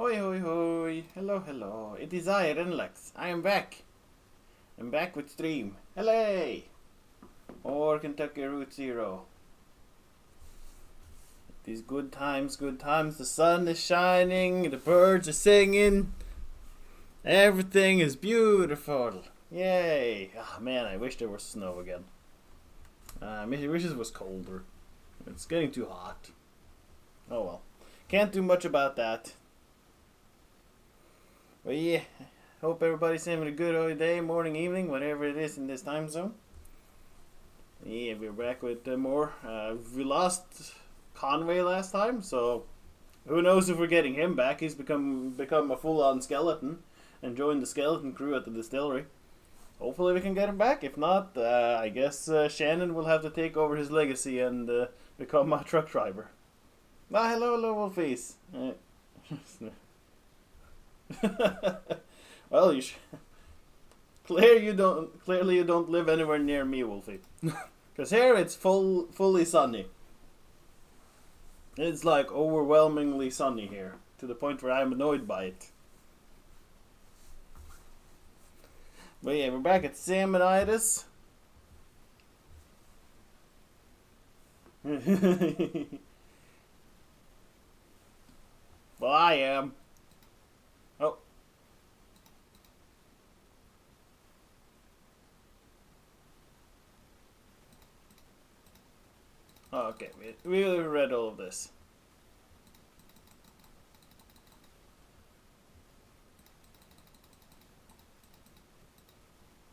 Hoi hoi hoi. Hello hello. It is I, Renlax. I am back. I'm back with stream. Hello! Or Kentucky Route Zero. These good times, good times. The sun is shining, the birds are singing. Everything is beautiful. Yay! Ah man, I wish there was snow again. I wish it was colder. It's getting too hot. Oh well. Can't do much about that. But yeah, hope everybody's having a good day, morning, evening, whatever it is in this time zone. Yeah, we're back with more. We lost Conway last time, so who knows if we're getting him back. He's become a full-on skeleton and joined the skeleton crew at the distillery. Hopefully we can get him back. If not, I guess Shannon will have to take over his legacy and become my truck driver. Ah, hello, Wolfies. Well, clearly you don't live anywhere near me, Wolfie. Because here it's fully sunny. It's like overwhelmingly sunny here, to the point where I'm annoyed by it. But yeah, we're back at Salmonitis. Well, I am. Oh. Oh, okay, we read all of this.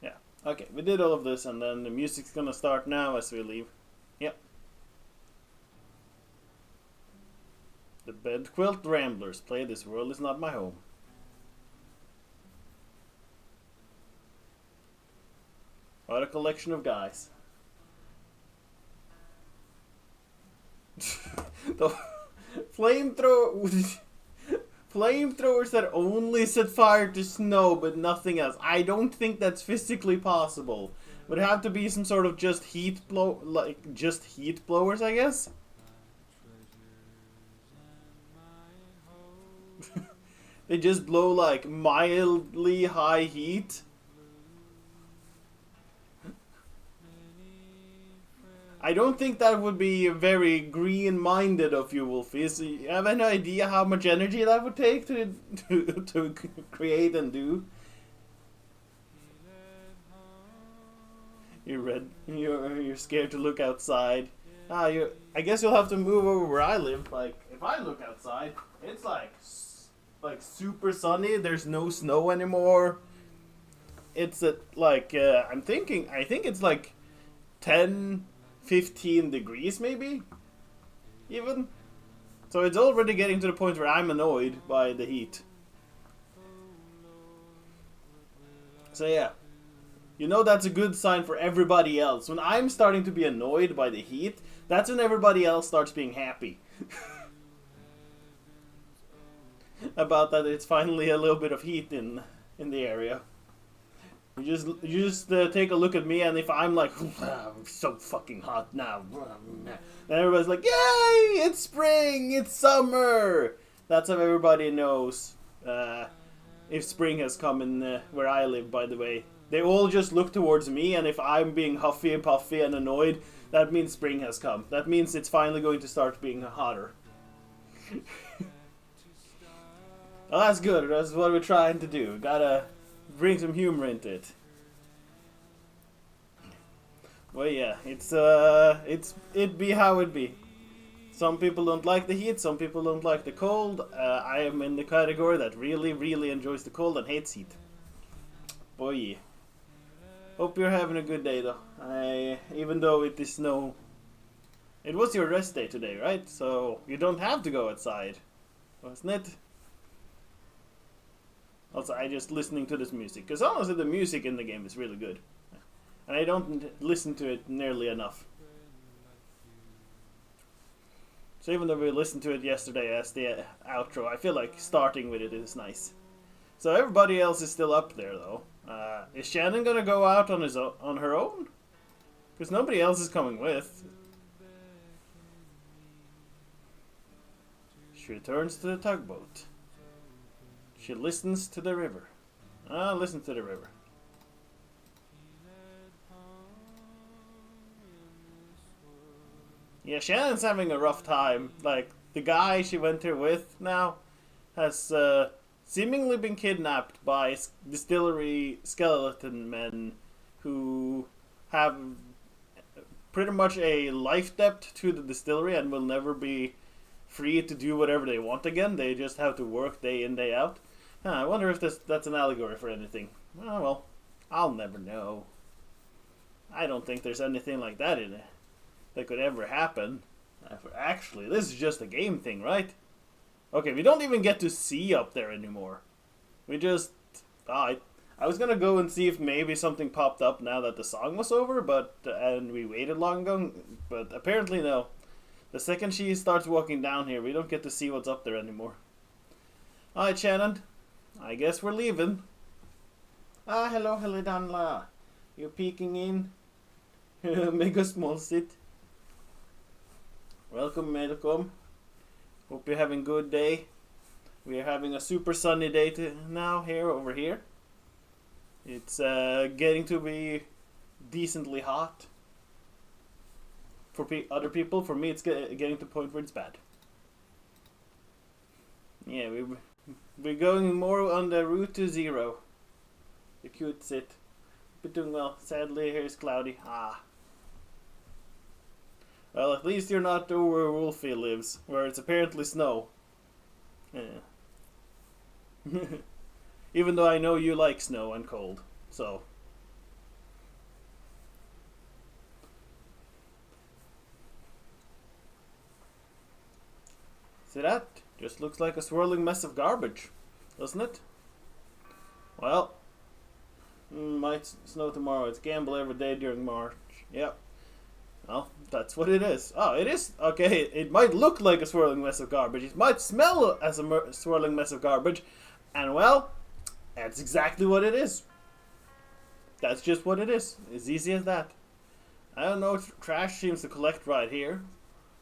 Yeah, okay, we did all of this, and then the music's gonna start now as we leave. Yep. The Bed Quilt Ramblers play This World Is Not My Home. What a collection of guys. The flamethrowers that only set fire to snow but nothing else. I don't think that's physically possible. Would have to be some sort of just heat blowers, I guess. They just blow like mildly high heat. I don't think that would be very green-minded of you, Wolfie. Do you have any idea how much energy that would take to create and do? You're scared to look outside. I guess you'll have to move over where I live. Like, if I look outside, it's like super sunny. There's no snow anymore. It's I think it's like 10-15 degrees maybe, even. So it's already getting to the point where I'm annoyed by the heat. So yeah, that's a good sign for everybody else. When I'm starting to be annoyed by the heat, that's when everybody else starts being happy. About that it's finally a little bit of heat in the area. You just take a look at me, and if I'm like, I'm so fucking hot now, then everybody's like, yay, it's spring, it's summer. That's how everybody knows if spring has come in where I live, by the way. They all just look towards me, and if I'm being huffy and puffy and annoyed, that means spring has come. That means it's finally going to start being hotter. Well, that's good. That's what we're trying to do. Gotta bring some humor into it. Well, yeah, it be how it be. Some people don't like the heat. Some people don't like the cold. I am in the category that really, really enjoys the cold and hates heat. Boy, yeah. Hope you're having a good day, though. Even though it is snow. It was your rest day today, right? So you don't have to go outside, wasn't it? Also, I just listening to this music, because honestly the music in the game is really good. And I don't listen to it nearly enough. So even though we listened to it yesterday as the outro, I feel like starting with it is nice. So everybody else is still up there though. Is Shannon gonna go out on her own? Because nobody else is coming with. She returns to the tugboat. She listens to the river. Ah, listen to the river. Yeah, Shannon's having a rough time. Like, the guy she went here with now has seemingly been kidnapped by distillery skeleton men who have pretty much a life debt to the distillery and will never be free to do whatever they want again. They just have to work day in, day out. I wonder if that's an allegory for anything. Oh, well, I'll never know. I don't think there's anything like that in it that could ever happen. Actually, this is just a game thing, right? Okay, we don't even get to see up there anymore. We just... I was gonna go and see if maybe something popped up now that the song was over, and we waited long ago, but apparently no. The second she starts walking down here, we don't get to see what's up there anymore. Alright, Shannon. I guess we're leaving. Ah, hello, Helidanla. You peeking in? Mega small sit. Welcome. Hope you're having a good day. We are having a super sunny day now over here. It's getting to be decently hot. For other people, for me it's getting to the point where it's bad. Yeah, we're going more on the route to zero. The cute sit. But doing well. Sadly, here it's cloudy. Well, at least you're not over where Wolfie lives, where it's apparently snow. Yeah. Even though I know you like snow and cold, so. See that? Just looks like a swirling mess of garbage, doesn't it? Well, might snow tomorrow. It's gamble every day during March. Yep. Well, that's what it is. Oh, it is? Okay, it might look like a swirling mess of garbage. It might smell as a swirling mess of garbage. And, well, that's exactly what it is. That's just what it is. As easy as that. I don't know, trash seems to collect right here.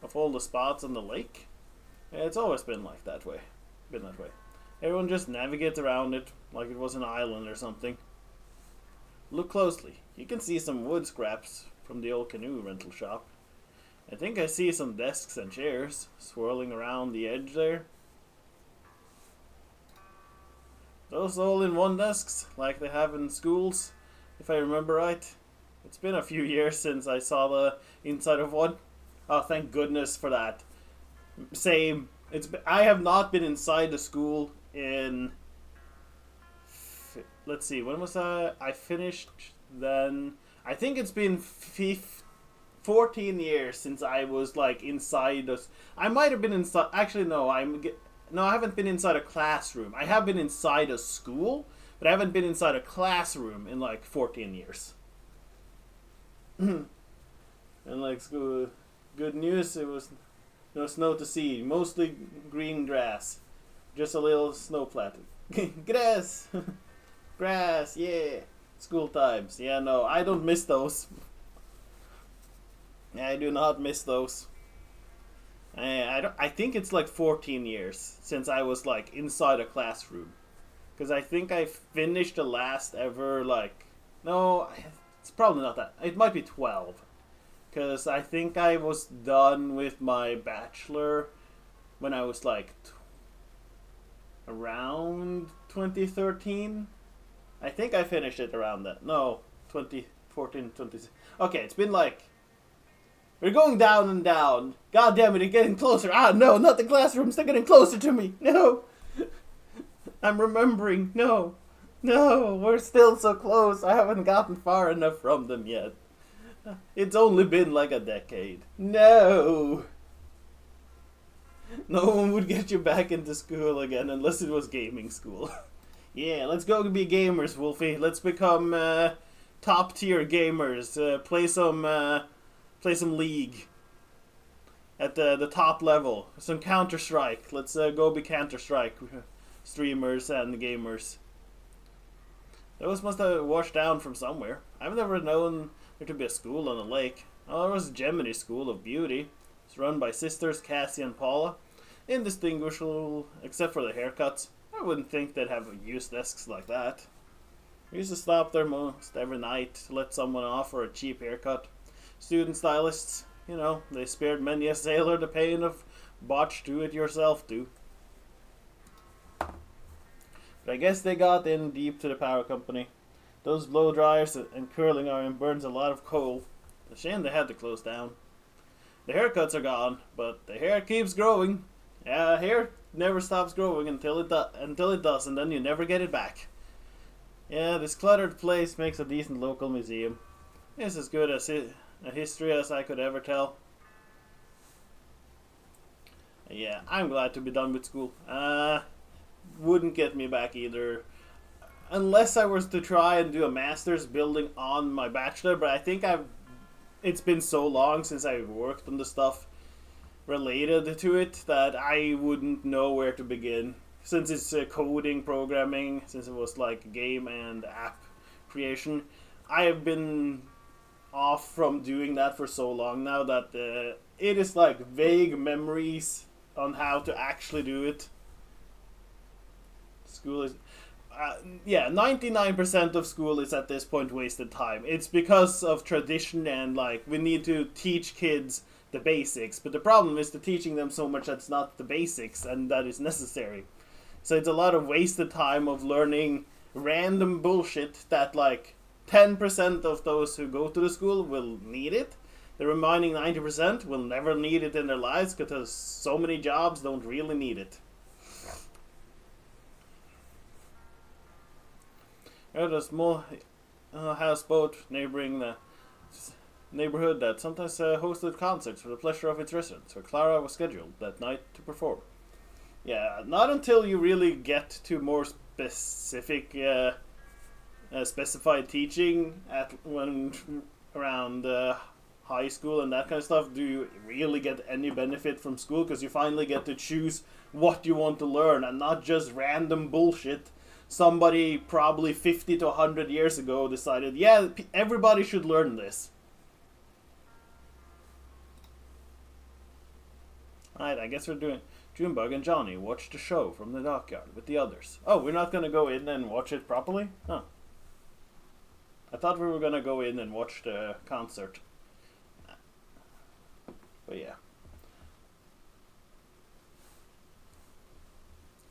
Of all the spots on the lake. It's always been like that way. Everyone just navigates around it like it was an island or something. Look closely. You can see some wood scraps from the old canoe rental shop. I think I see some desks and chairs swirling around the edge there. Those all-in-one desks, like they have in schools, if I remember right. It's been a few years since I saw the inside of one. Oh, thank goodness for that. Same. I have not been inside the school in... Let's see, when was I finished then? I think it's been 14 years since I was like inside us. I might have been inside. Actually, no. I haven't been inside a classroom. I have been inside a school, but I haven't been inside a classroom in like 14 years. And like school, good news. It was no snow to see. Mostly green grass. Just a little snow flat. Grass. Grass. Yeah. School times. Yeah, no, I don't miss those. I do not miss those. I think it's like 14 years since I was like inside a classroom. Because I think I finished the last ever no, it's probably not that. It might be 12. Because I think I was done with my bachelor when I was like around 2013. I think I finished it around that. No, 2014, 2016. Okay, it's been like... We're going down and down. God damn it, it's getting closer. Ah, no, not the classrooms. They're getting closer to me. No. I'm remembering. No. We're still so close. I haven't gotten far enough from them yet. It's only been like a decade. No. No one would get you back into school again unless it was gaming school. Yeah, let's go be gamers, Wolfie. Let's become top tier gamers. Play some League at the top level. Some Counter-Strike. Let's go be Counter-Strike streamers and gamers. Those must have washed down from somewhere. I've never known there to be a school on a lake. Oh, there was Gemini School of Beauty. It's run by sisters Cassie and Paula. Indistinguishable except for the haircuts. I wouldn't think they'd have used desks like that. We used to stop there most every night to let someone off for a cheap haircut. Student stylists, they spared many a sailor the pain of botched do-it-yourself do. But I guess they got in deep to the power company. Those blow dryers and curling iron burns a lot of coal. A shame they had to close down. The haircuts are gone, but the hair keeps growing. Yeah, hair never stops growing until it does, and then you never get it back. Yeah, this cluttered place makes a decent local museum. It's as good as a history as I could ever tell. Yeah, I'm glad to be done with school. Wouldn't get me back either. Unless I was to try and do a master's building on my bachelor, but I think it's been so long since I worked on the stuff related to it that I wouldn't know where to begin. Since it's coding, programming, since it was like game and app creation, I have been off from doing that for so long now that it is like vague memories on how to actually do it. School is... 99% of school is at this point wasted time. It's because of tradition and we need to teach kids the basics. But the problem is teaching them so much that's not the basics and that is necessary. So it's a lot of wasted time of learning random bullshit that 10% of those who go to the school will need it. The remaining 90% will never need it in their lives because so many jobs don't really need it. There's a small houseboat neighboring the neighborhood that sometimes hosted concerts for the pleasure of its residents, where Clara was scheduled that night to perform. Yeah, not until you really get to more specific, specified teaching around high school and that kind of stuff do you really get any benefit from school, because you finally get to choose what you want to learn and not just random bullshit. Somebody probably 50 to 100 years ago decided, yeah, everybody should learn this. Alright, I guess we're doing... Junebug and Johnny watched the show from the dockyard with the others. Oh, we're not gonna go in and watch it properly? Huh. I thought we were gonna go in and watch the concert. But yeah.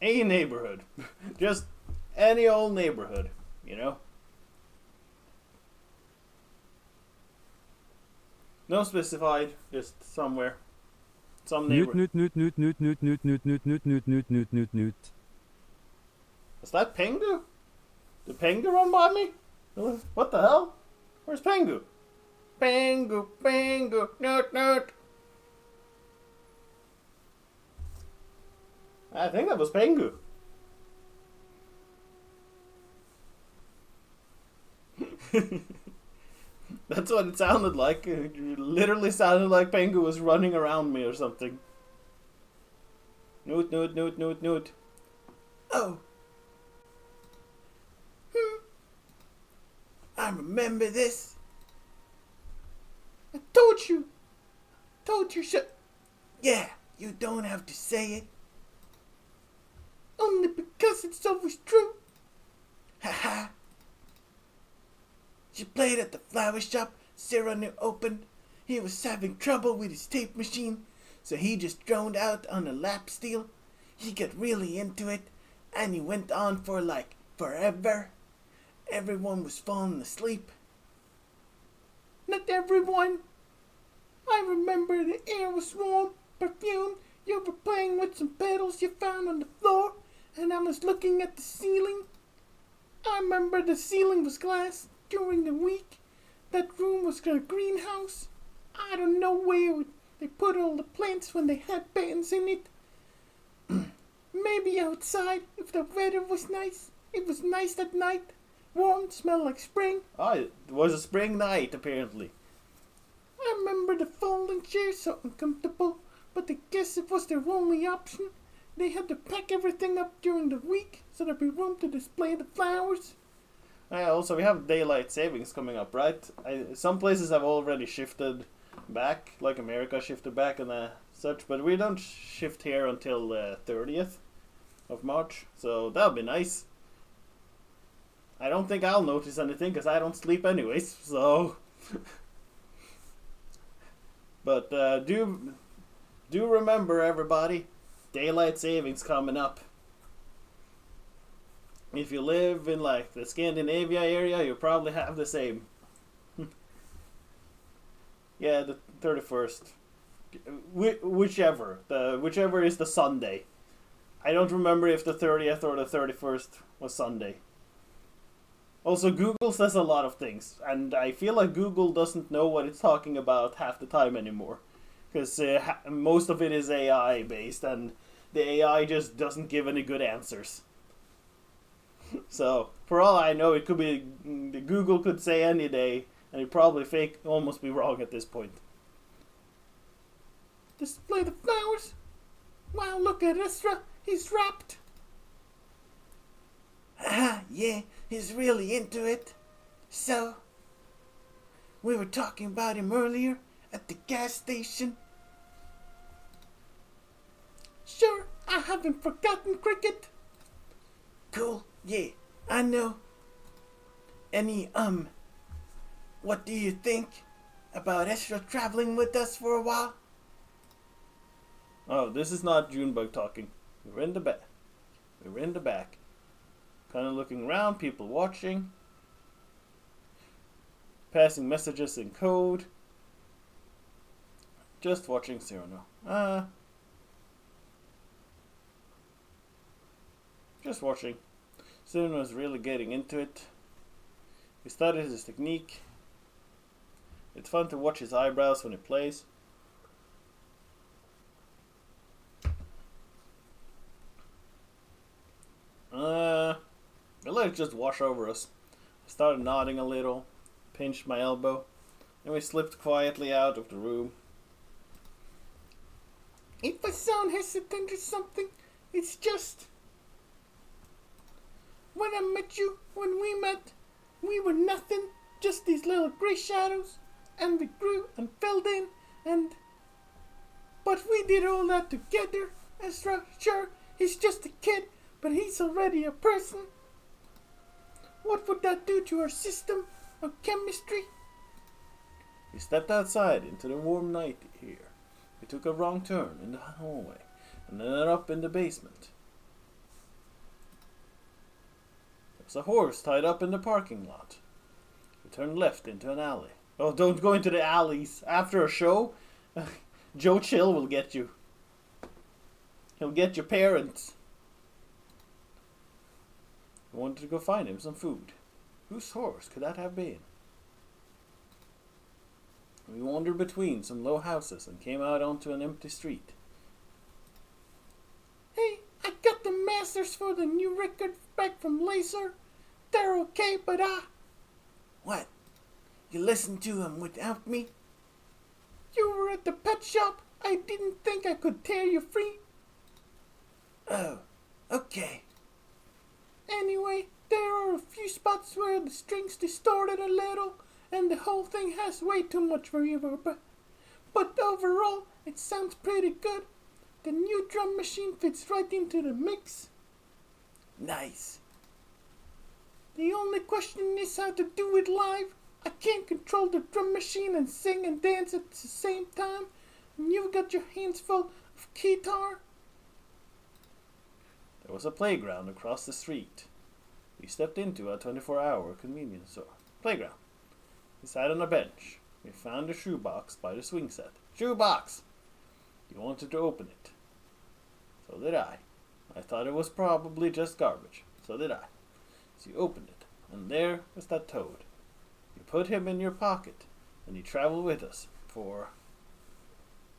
A neighborhood. Just any old neighborhood, No specified, just somewhere. Some neighborhood. Is that Pengu? Did Pengu run by me? What the hell? Where's Pengu? Pengu, noot. I think that was Pengu. That's what it sounded like. It literally sounded like Pengu was running around me or something. Noot. Oh. I remember this. I told you. Yeah, you don't have to say it. Only because it's always true. Haha. She played at the flower shop Sarah knew opened. He was having trouble with his tape machine, so he just droned out on a lap steel. He got really into it, and he went on for forever. Everyone was falling asleep. Not everyone. I remember the air was warm, perfume. You were playing with some petals you found on the floor, and I was looking at the ceiling. I remember the ceiling was glass. During the week, that room was a greenhouse. I don't know where they put all the plants when they had bands in it. Maybe outside, if the weather was nice. It was nice that night. Warm, smelled like spring. Oh, it was a spring night, apparently. I remember the folding chairs so uncomfortable, but I guess it was their only option. They had to pack everything up during the week so there'd be room to display the flowers. Also, we have daylight savings coming up, right? Some places have already shifted back, like America shifted back and such, but we don't shift here until the 30th. of March, so that'll be nice. I don't think I'll notice anything because I don't sleep anyways, so. But do remember, everybody, daylight savings coming up. If you live in like the Scandinavia area, you'll probably have the same. Yeah, the 31st. Whichever is the Sunday. I don't remember if the 30th or the 31st was Sunday. Also, Google says a lot of things, and I feel like Google doesn't know what it's talking about half the time anymore. Because most of it is AI based, and the AI just doesn't give any good answers. So, for all I know, it could be Google could say any day, and it probably almost be wrong at this point. Display the flowers. Wow, look at Isra. He's wrapped. Yeah, he's really into it. So, we were talking about him earlier at the gas station. Sure, I haven't forgotten, Cricket. Cool, yeah, I know. Any, what do you think about Ezra traveling with us for a while? Oh, this is not Junebug talking. We're in the back. We're in the back. Kind of looking around, people watching. Passing messages in code. Just watching Cyrano. Just watching. Cyrano is really getting into it. He studies his technique. It's fun to watch his eyebrows when he plays. I let it just wash over us. I started nodding a little, pinched my elbow, and we slipped quietly out of the room. If I sound hesitant or something, it's just... When we met, we were nothing, just these little grey shadows, and we grew and filled in, But we did all that together, Ezra. Sure, he's just a kid, but he's already a person. What would that do to our system of chemistry? We stepped outside into the warm night here. We took a wrong turn in the hallway and ended up in the basement. There was a horse tied up in the parking lot. We turned left into an alley. Oh, don't go into the alleys. After a show, Joe Chill will get you. He'll get your parents. I wanted to go find him some food. Whose horse could that have been? We wandered between some low houses and came out onto an empty street. Hey, I got the masters for the new record back from Laser. They're okay, but What? You listened to them without me? You were at the pet shop. I didn't think I could tear you free. Oh, okay. Anyway, there are a few spots where the strings distorted a little, and the whole thing has way too much reverb. But overall, it sounds pretty good. The new drum machine fits right into the mix. Nice. The only question is how to do it live. I can't control the drum machine and sing and dance at the same time, and you've got your hands full of guitar. There was a playground across the street. We stepped into a 24-hour convenience store. Playground. We sat on a bench. We found a shoebox by the swing set. Shoebox! You wanted to open it. So did I. I thought it was probably just garbage. So did I. So you opened it, and there was that toad. You put him in your pocket, and he traveled with us for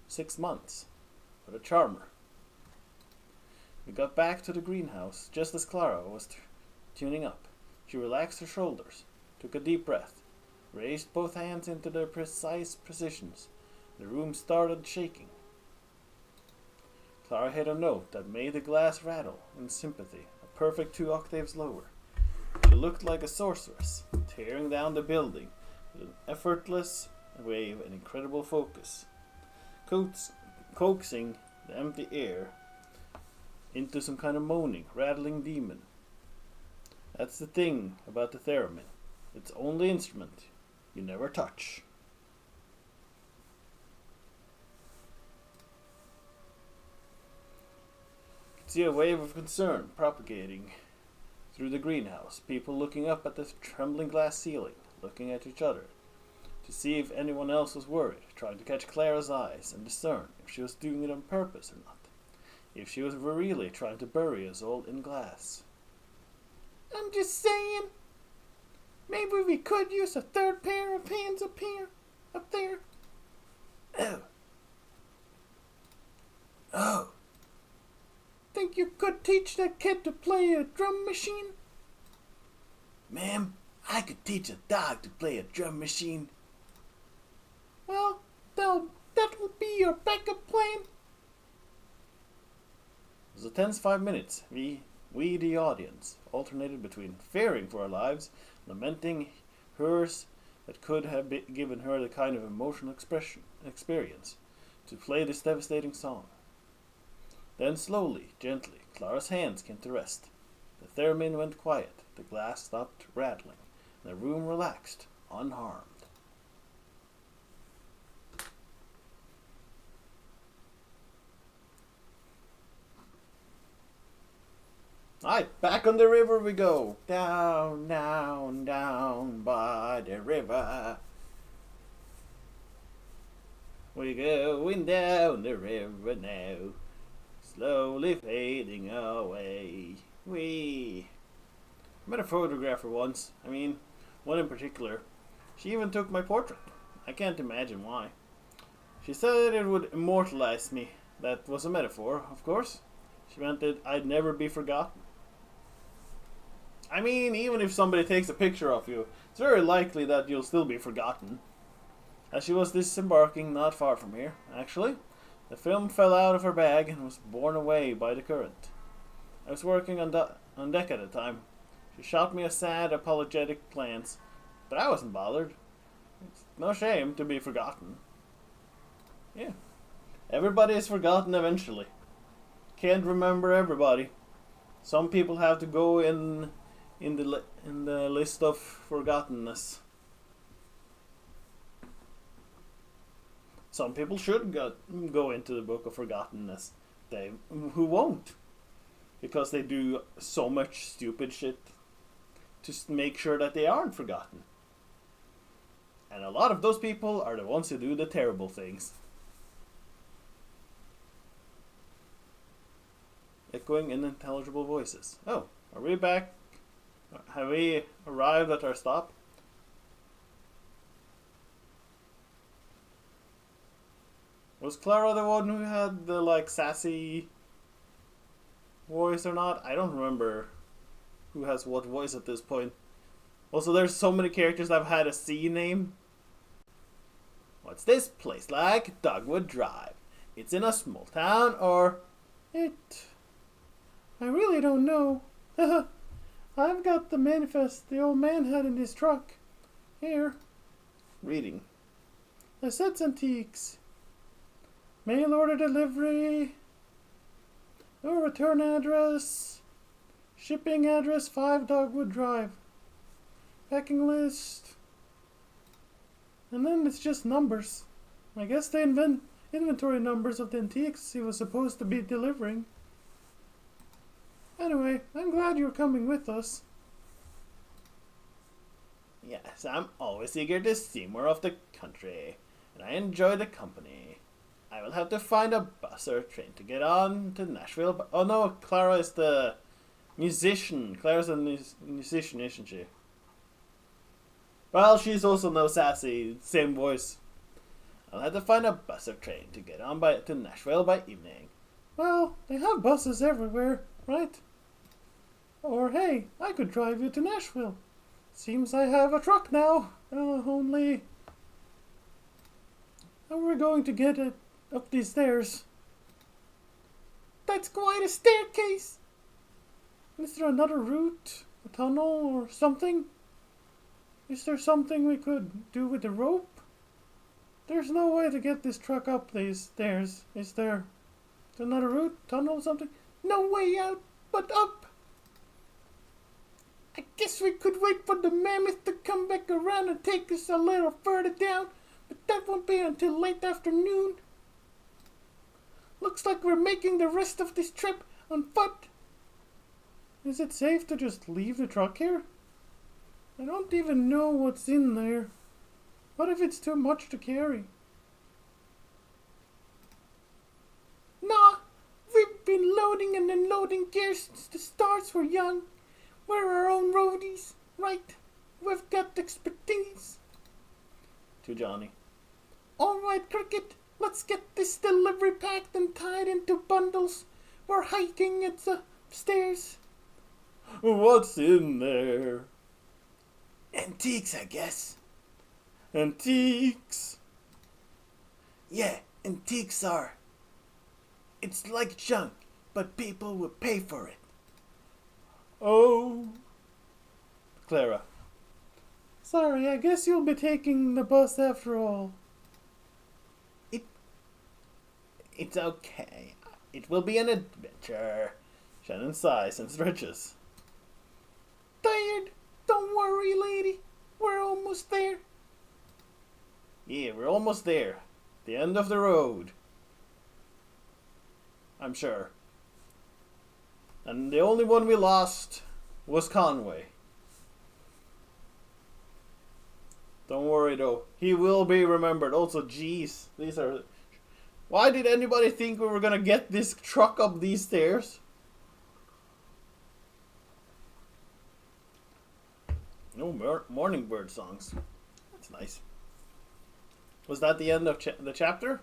6 months. What a charmer. We got back to the greenhouse just as Clara was tuning up. She relaxed her shoulders, took a deep breath, raised both hands into their precise positions. The room started shaking. Clara hit a note that made the glass rattle in sympathy, a perfect 2 octaves lower. She looked like a sorceress, tearing down the building with an effortless wave and incredible focus, coaxing the empty air into some kind of moaning, rattling demon. That's the thing about the theremin. It's only instrument you never touch. You can see a wave of concern propagating through the greenhouse, people looking up at the trembling glass ceiling, looking at each other, to see if anyone else was worried, trying to catch Clara's eyes and discern if she was doing it on purpose or not, if she was really trying to bury us all in glass. I'm just saying, maybe we could use a third pair of hands up here, up there. Oh. Think you could teach that kid to play a drum machine? Ma'am, I could teach a dog to play a drum machine. Well, that'll be your backup plan. It was a tense 5 minutes. We, the audience, alternated between fearing for our lives, lamenting hers that could have given her the kind of emotional experience to play this devastating song. Then slowly, gently, Clara's hands came to rest. The theremin went quiet, the glass stopped rattling, and the room relaxed, unharmed. Alright, back on the river we go. Down, down, down by the river. We're going down the river now, slowly fading away. I met a photographer once. One in particular. She even took my portrait. I can't imagine why. She said it would immortalize me. That was a metaphor, of course. She meant that I'd never be forgotten. Even if somebody takes a picture of you, it's very likely that you'll still be forgotten. As she was disembarking not far from here, actually, the film fell out of her bag and was borne away by the current. I was working on deck at the time. She shot me a sad, apologetic glance, but I wasn't bothered. It's no shame to be forgotten. Yeah. Everybody is forgotten eventually. Can't remember everybody. Some people have to go in the list of forgottenness. Some people should go into the book of forgottenness. Who won't? Because they do so much stupid shit to make sure that they aren't forgotten. And a lot of those people are the ones who do the terrible things. Echoing unintelligible voices. Oh, are we back? Have we arrived at our stop? Was Clara the one who had the sassy voice or not? I don't remember who has what voice at this point. Also, there's so many characters that have had a C name. What's this place like? Dogwood Drive. It's in a small town or... I really don't know. I've got the manifest the old man had in his truck. Here. Reading. Lassette's Antiques. Mail order delivery. No return address. Shipping address 5 Dogwood Drive. Packing list. And then it's just numbers. I guess they invent inventory numbers of the antiques he was supposed to be delivering. Anyway, I'm glad you're coming with us. Yes, I'm always eager to see more of the country, and I enjoy the company. I will have to find a bus or train to get on to Nashville. Oh no, Clara is the musician. Clara's a musician, isn't she? Well, she's also no sassy, same voice. I'll have to find a bus or train to get on to Nashville by evening. Well, they have buses everywhere, right? Or hey, I could drive you to Nashville. Seems I have a truck now. Only... how are we going to get it up these stairs? That's quite a staircase. Is there another route? A tunnel or something? Is there something we could do with the rope? There's no way to get this truck up these stairs, is there? Is there another route? Tunnel or something? No way out but up. I guess we could wait for the mammoth to come back around and take us a little further down, but that won't be until late afternoon. Looks like we're making the rest of this trip on foot. Is it safe to just leave the truck here? I don't even know what's in there. What if it's too much to carry? Nah, we've been loading and unloading gear since the stars were young. We're our own roadies, right? We've got expertise. To Johnny. All right, Cricket, let's get this delivery packed and tied into bundles. We're hiking at the stairs. What's in there? Antiques, I guess. Antiques? Yeah, antiques are. It's like junk, but people will pay for it. Oh. Clara. Sorry, I guess you'll be taking the bus after all. It's okay. It will be an adventure. Shannon sighs and stretches. Tired? Don't worry, lady. We're almost there. Yeah, we're almost there. The end of the road. I'm sure. And the only one we lost was Conway. Don't worry though. He will be remembered. Also, geez. These are... Why did anybody think we were gonna get this truck up these stairs? No morning bird songs. That's nice. Was that the end of the chapter?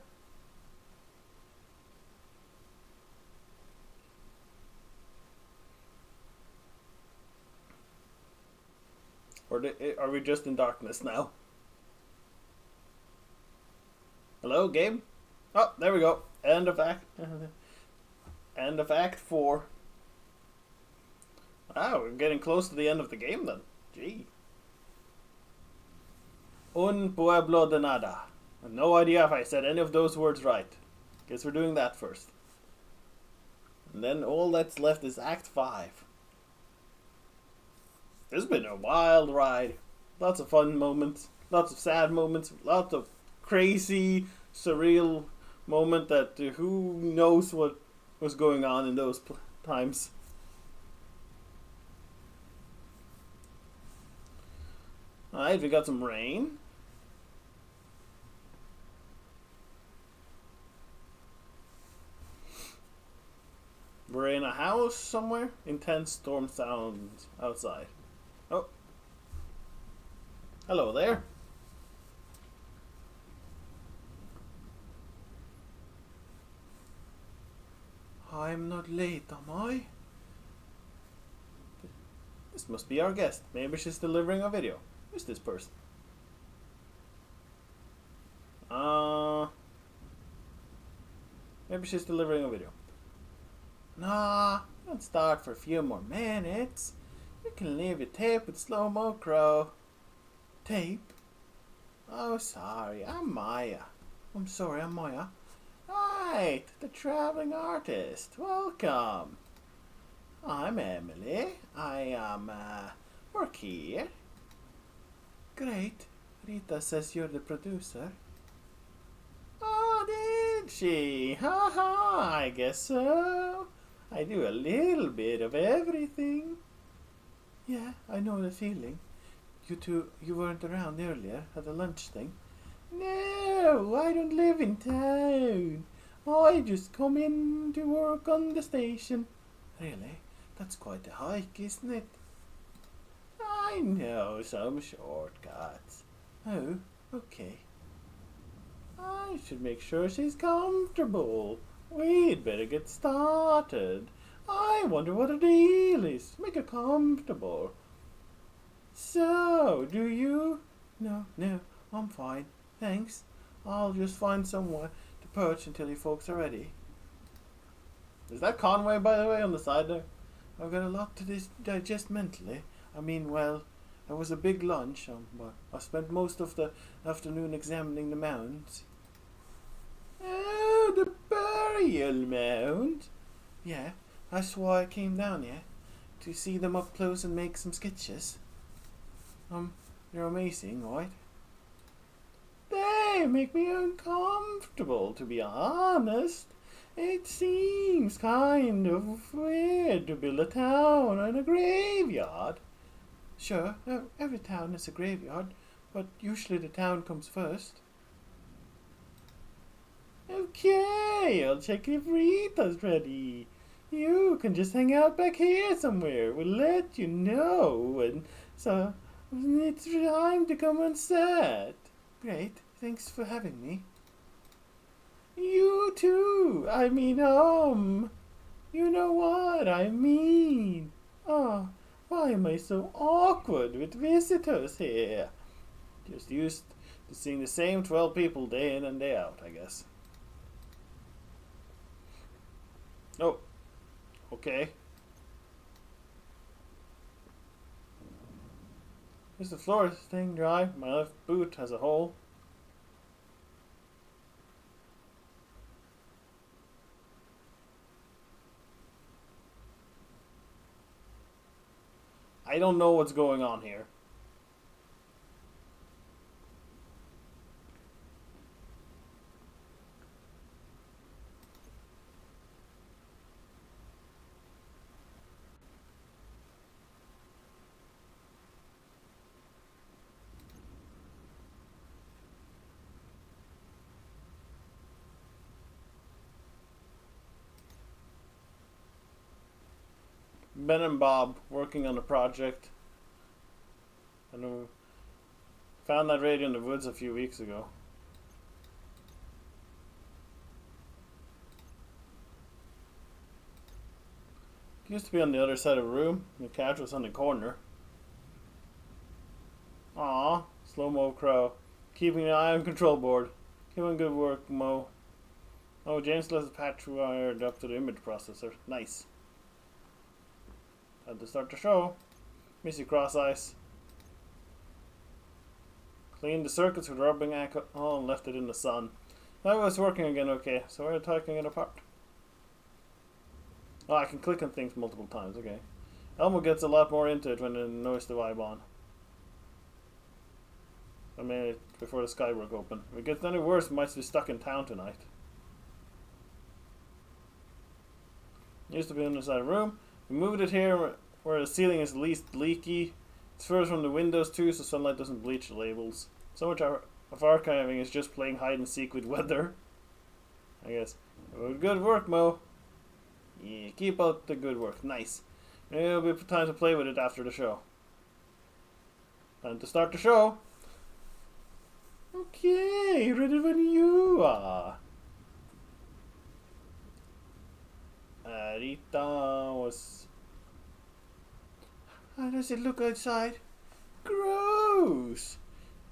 Or are we just in darkness now? Hello, game? Oh, there we go. End of act 4. Wow, we're getting close to the end of the game then. Gee. Un pueblo de nada. I have no idea if I said any of those words right. Guess we're doing that first. And then all that's left is Act 5. This has been a wild ride. Lots of fun moments. Lots of sad moments. Lots of crazy, surreal moment that who knows what was going on in those times. Alright, we got some rain. We're in a house somewhere. Intense storm sounds outside. Oh. Hello there. I'm not late, am I? This must be our guest. Maybe she's delivering a video. Who's this person? Maybe she's delivering a video. Nah, don't start for a few more minutes. You can leave your tape with Slow-Mo Crow. Tape? Oh, sorry, I'm Maya. I'm sorry, I'm Maya. Right, the traveling artist. Welcome. I'm Emily. I am, work here. Great. Rita says you're the producer. Oh, did she? Ha ha, I guess so. I do a little bit of everything. Yeah, I know the feeling. You weren't around earlier at the lunch thing. No, I don't live in town. I just come in to work on the station. Really? That's quite a hike, isn't it? I know some shortcuts. Oh, okay. I should make sure she's comfortable. We'd better get started. I wonder what the deal is. Make her comfortable. So, do you? No, I'm fine. Thanks. I'll just find somewhere to perch until you folks are ready. Is that Conway, by the way, on the side there? I've got a lot to digest mentally. I mean, well, it was a big lunch, but I spent most of the afternoon examining the mounds. Oh, the burial mound? Yeah, That's why I came down here, to see them up close and make some sketches. They're amazing, right? They make me uncomfortable, to be honest. It seems kind of weird to build a town in a graveyard. Sure, every town is a graveyard, but usually the town comes first. Okay, I'll check if Rita's ready. You can just hang out back here somewhere. We'll let you know when so it's time to come on set. Great, thanks for having me. You too. I mean, you know what I mean. Oh, why am I so awkward with visitors here? Just used to seeing the same 12 people day in and day out, I guess. Oh, okay. Is the floor staying dry? My left boot has a hole. I don't know what's going on here. Ben and Bob working on a project. I know. Found that radio in the woods a few weeks ago. It used to be on the other side of the room. The couch was on the corner. Aw, slow-mo crow. Keeping an eye on control board. Keep on good work, Mo. Oh, James left the patch wired up to the image processor. Nice. Had to start the show. Missy cross ice. Cleaned the circuits with rubbing alcohol and left it in the sun. That was working again okay, so we're taking it apart. Oh, I can click on things multiple times, okay. Elmo gets a lot more into it when the noise the vibe on. I made it before the sky broke open. If it gets any worse, we might be stuck in town tonight. It used to be on the side of the room. We moved it here where the ceiling is least leaky. It's further from the windows too, so sunlight doesn't bleach the labels. So much of archiving is just playing hide and seek with weather, I guess. Oh, good work, Mo. Yeah, keep up the good work. Nice. Maybe it'll be time to play with it after the show. Time to start the show. Okay, ready when you are. Rita was... How does it look outside? Gross!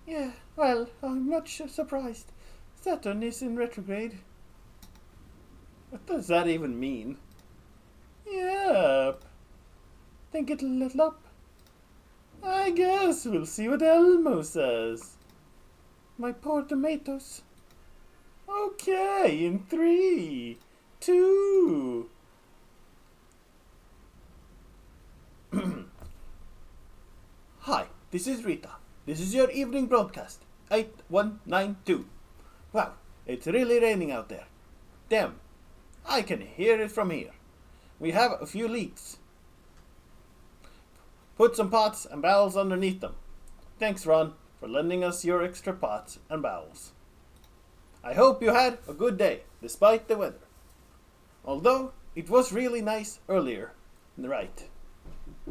Yeah, well, I'm not surprised. Saturn is in retrograde. What does that even mean? Yep. Think it'll let up? I guess we'll see what Elmo says. My poor tomatoes. Okay, in 3, 2... Hi, this is Rita. This is your evening broadcast. 8192. Wow, it's really raining out there. Damn, I can hear it from here. We have a few leaks. Put some pots and barrels underneath them. Thanks, Ron, for lending us your extra pots and barrels. I hope you had a good day, despite the weather. Although, it was really nice earlier. Right.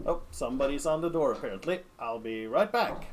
Oh, somebody's on the door apparently. I'll be right back.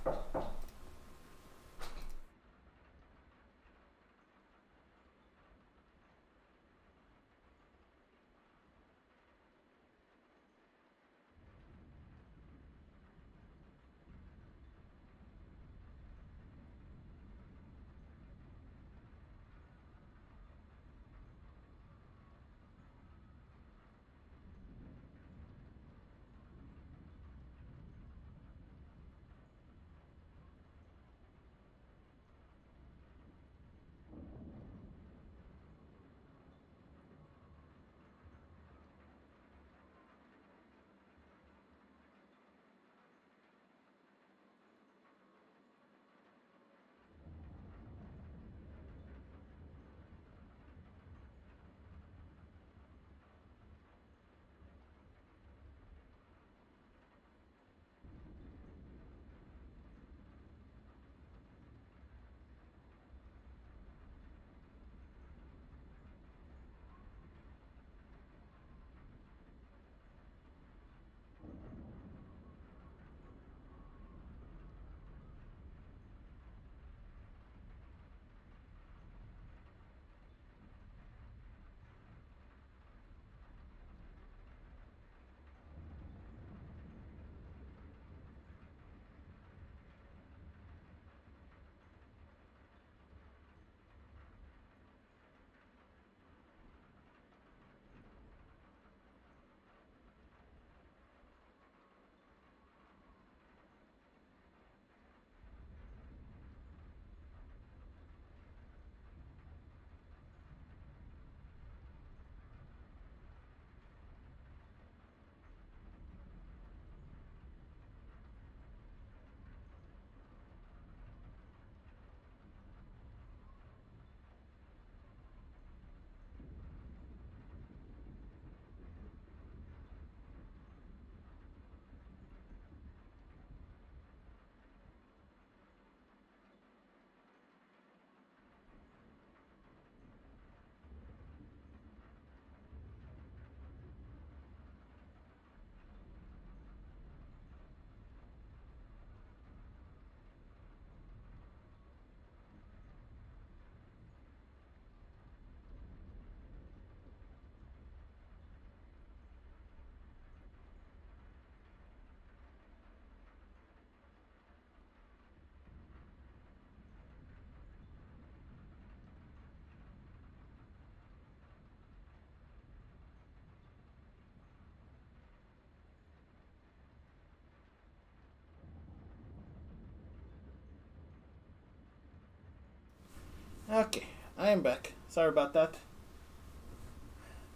Okay, I am back. Sorry about that.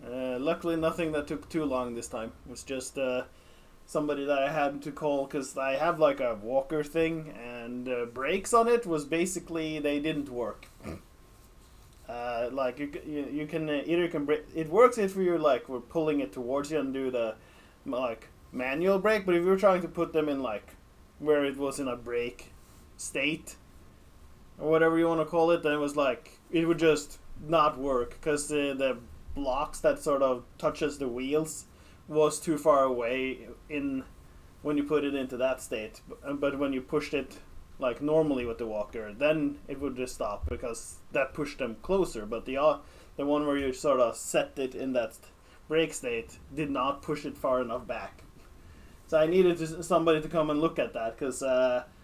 Luckily, nothing that took too long this time. It was just somebody that I had to call because I have like a walker thing, and brakes on it was basically they didn't work. Like you can either can break. It works if you're like we're pulling it towards you and do the like manual brake, but if you're trying to put them in like where it was in a brake state or whatever you want to call it, then it was like it would just not work because the blocks that sort of touches the wheels was too far away in when you put it into that state. But when you pushed it like normally with the walker, then it would just stop because that pushed them closer. But the one where you sort of set it in that brake state did not push it far enough back. So I needed somebody to come and look at that because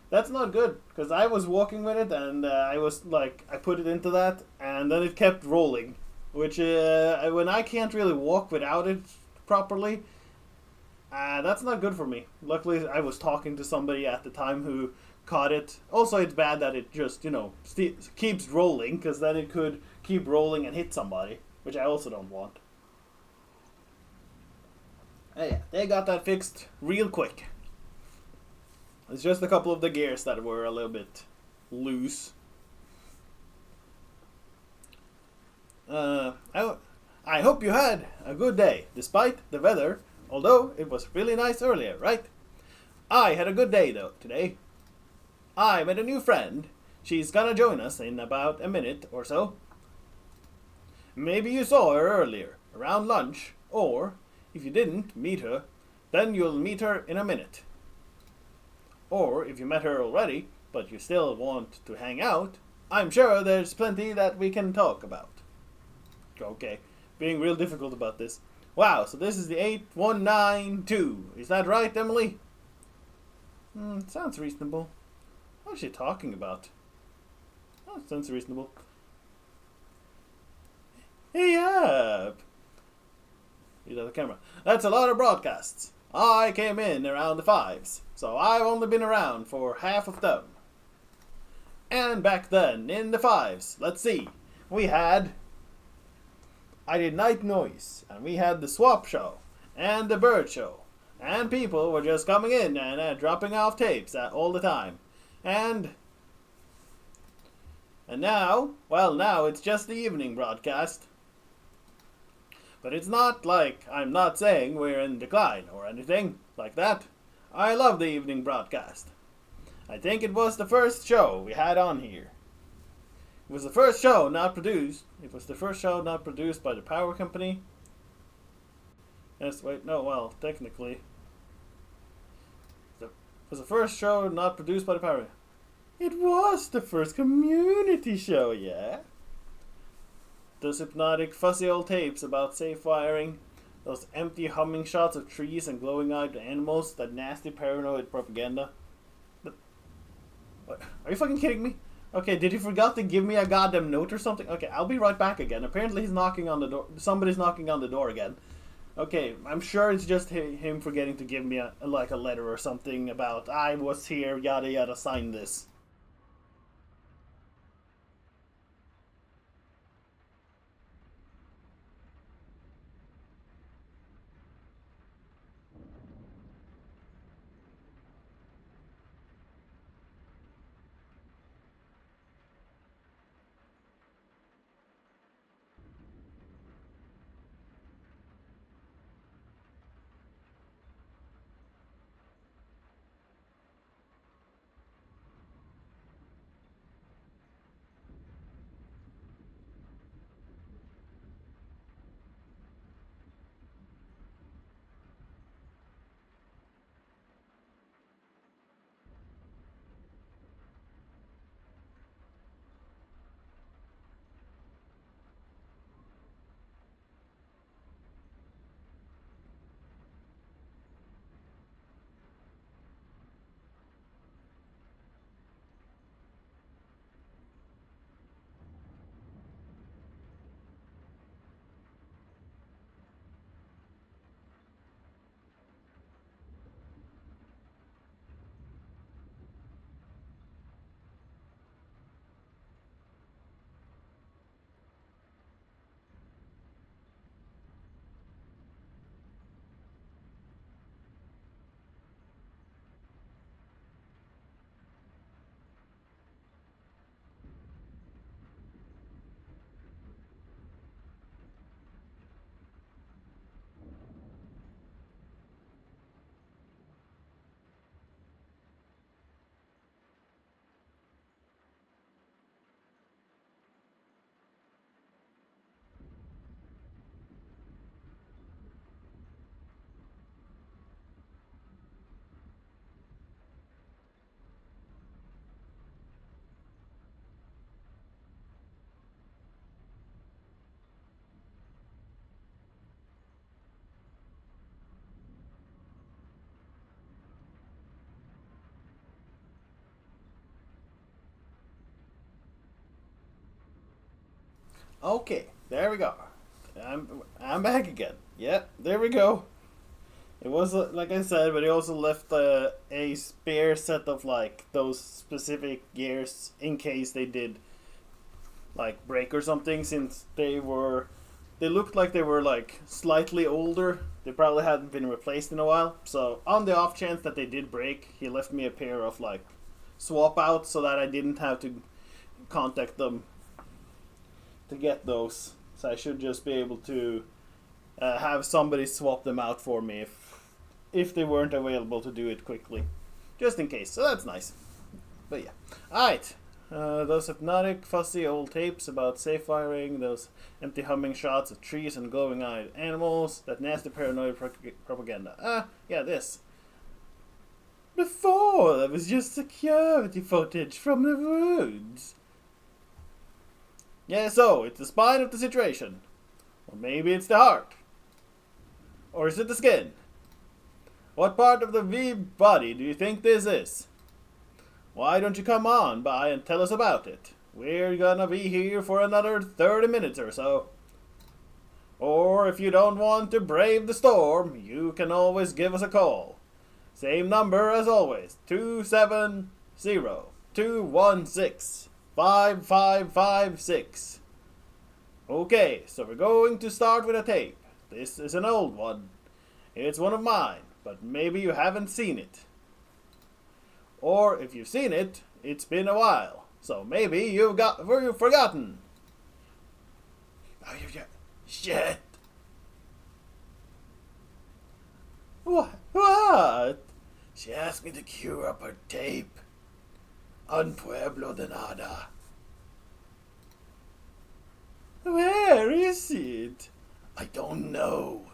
that's not good. Because I was walking with it and I was like I put it into that and then it kept rolling, which when I can't really walk without it properly, that's not good for me. Luckily, I was talking to somebody at the time who caught it. Also, it's bad that it just, keeps rolling, because then it could keep rolling and hit somebody, which I also don't want. Yeah, they got that fixed real quick. It's just a couple of the gears that were a little bit loose. I hope you had a good day, despite the weather, although it was really nice earlier, right? I had a good day, though, today. I met a new friend. She's gonna join us in about a minute or so. Maybe you saw her earlier, around lunch, or, if you didn't meet her, then you'll meet her in a minute. Or, if you met her already, but you still want to hang out, I'm sure there's plenty that we can talk about. Okay, being real difficult about this. Wow, so this is the 8192. Is that right, Emily? Sounds reasonable. What is she talking about? Oh, sounds reasonable. Hey up! You the camera. That's a lot of broadcasts. I came in around the 5s, so I've only been around for half of them. And back then, in the 5s, let's see, we had I Did Night Noise, and we had the Swap Show, and the Bird Show, and people were just coming in and dropping off tapes all the time. And now, well, now it's just the evening broadcast. But it's not like I'm not saying we're in decline or anything like that. I love the evening broadcast. I think it was the first show we had on here. It was the first show not produced. It was the first show not produced by the power company. Yes, wait, no, well, technically. It was the first show not produced by the power company. It was the first community show, yeah? Those hypnotic, fuzzy old tapes about safe wiring. Those empty humming shots of trees and glowing-eyed animals. That nasty paranoid propaganda. But, what? Are you fucking kidding me? Okay, did he forget to give me a goddamn note or something? Okay, I'll be right back again. Apparently he's knocking on the door. Somebody's knocking on the door again. Okay, I'm sure it's just him forgetting to give me a letter or something about I was here, yada yada, sign this. Okay, there we go. I'm back again. Yep, there we go. It was like I said, but he also left a spare set of like those specific gears in case they did like break or something. Since they looked like they were like slightly older. They probably hadn't been replaced in a while. So on the off chance that they did break, he left me a pair of like swap outs so that I didn't have to contact them to get those. So I should just be able to have somebody swap them out for me if they weren't available to do it quickly, just in case. So that's nice. But yeah, all right. Those hypnotic, fussy old tapes about safe firing, those empty humming shots of trees and glowing-eyed animals, that nasty paranoid propaganda. Yeah, this. Before, that was just security footage from the woods. Yeah, so, it's the spine of the situation. Or maybe it's the heart. Or is it the skin? What part of the V body do you think this is? Why don't you come on by and tell us about it? We're gonna be here for another 30 minutes or so. Or if you don't want to brave the storm, you can always give us a call. Same number as always, 270-216-5556. Okay, so we're going to start with a tape. This is an old one. It's one of mine, but maybe you haven't seen it. Or if you've seen it, it's been a while. So maybe you've forgotten. Oh, shit. What? She asked me to cue up her tape. On Pueblo de Nada. Where is it? I don't know.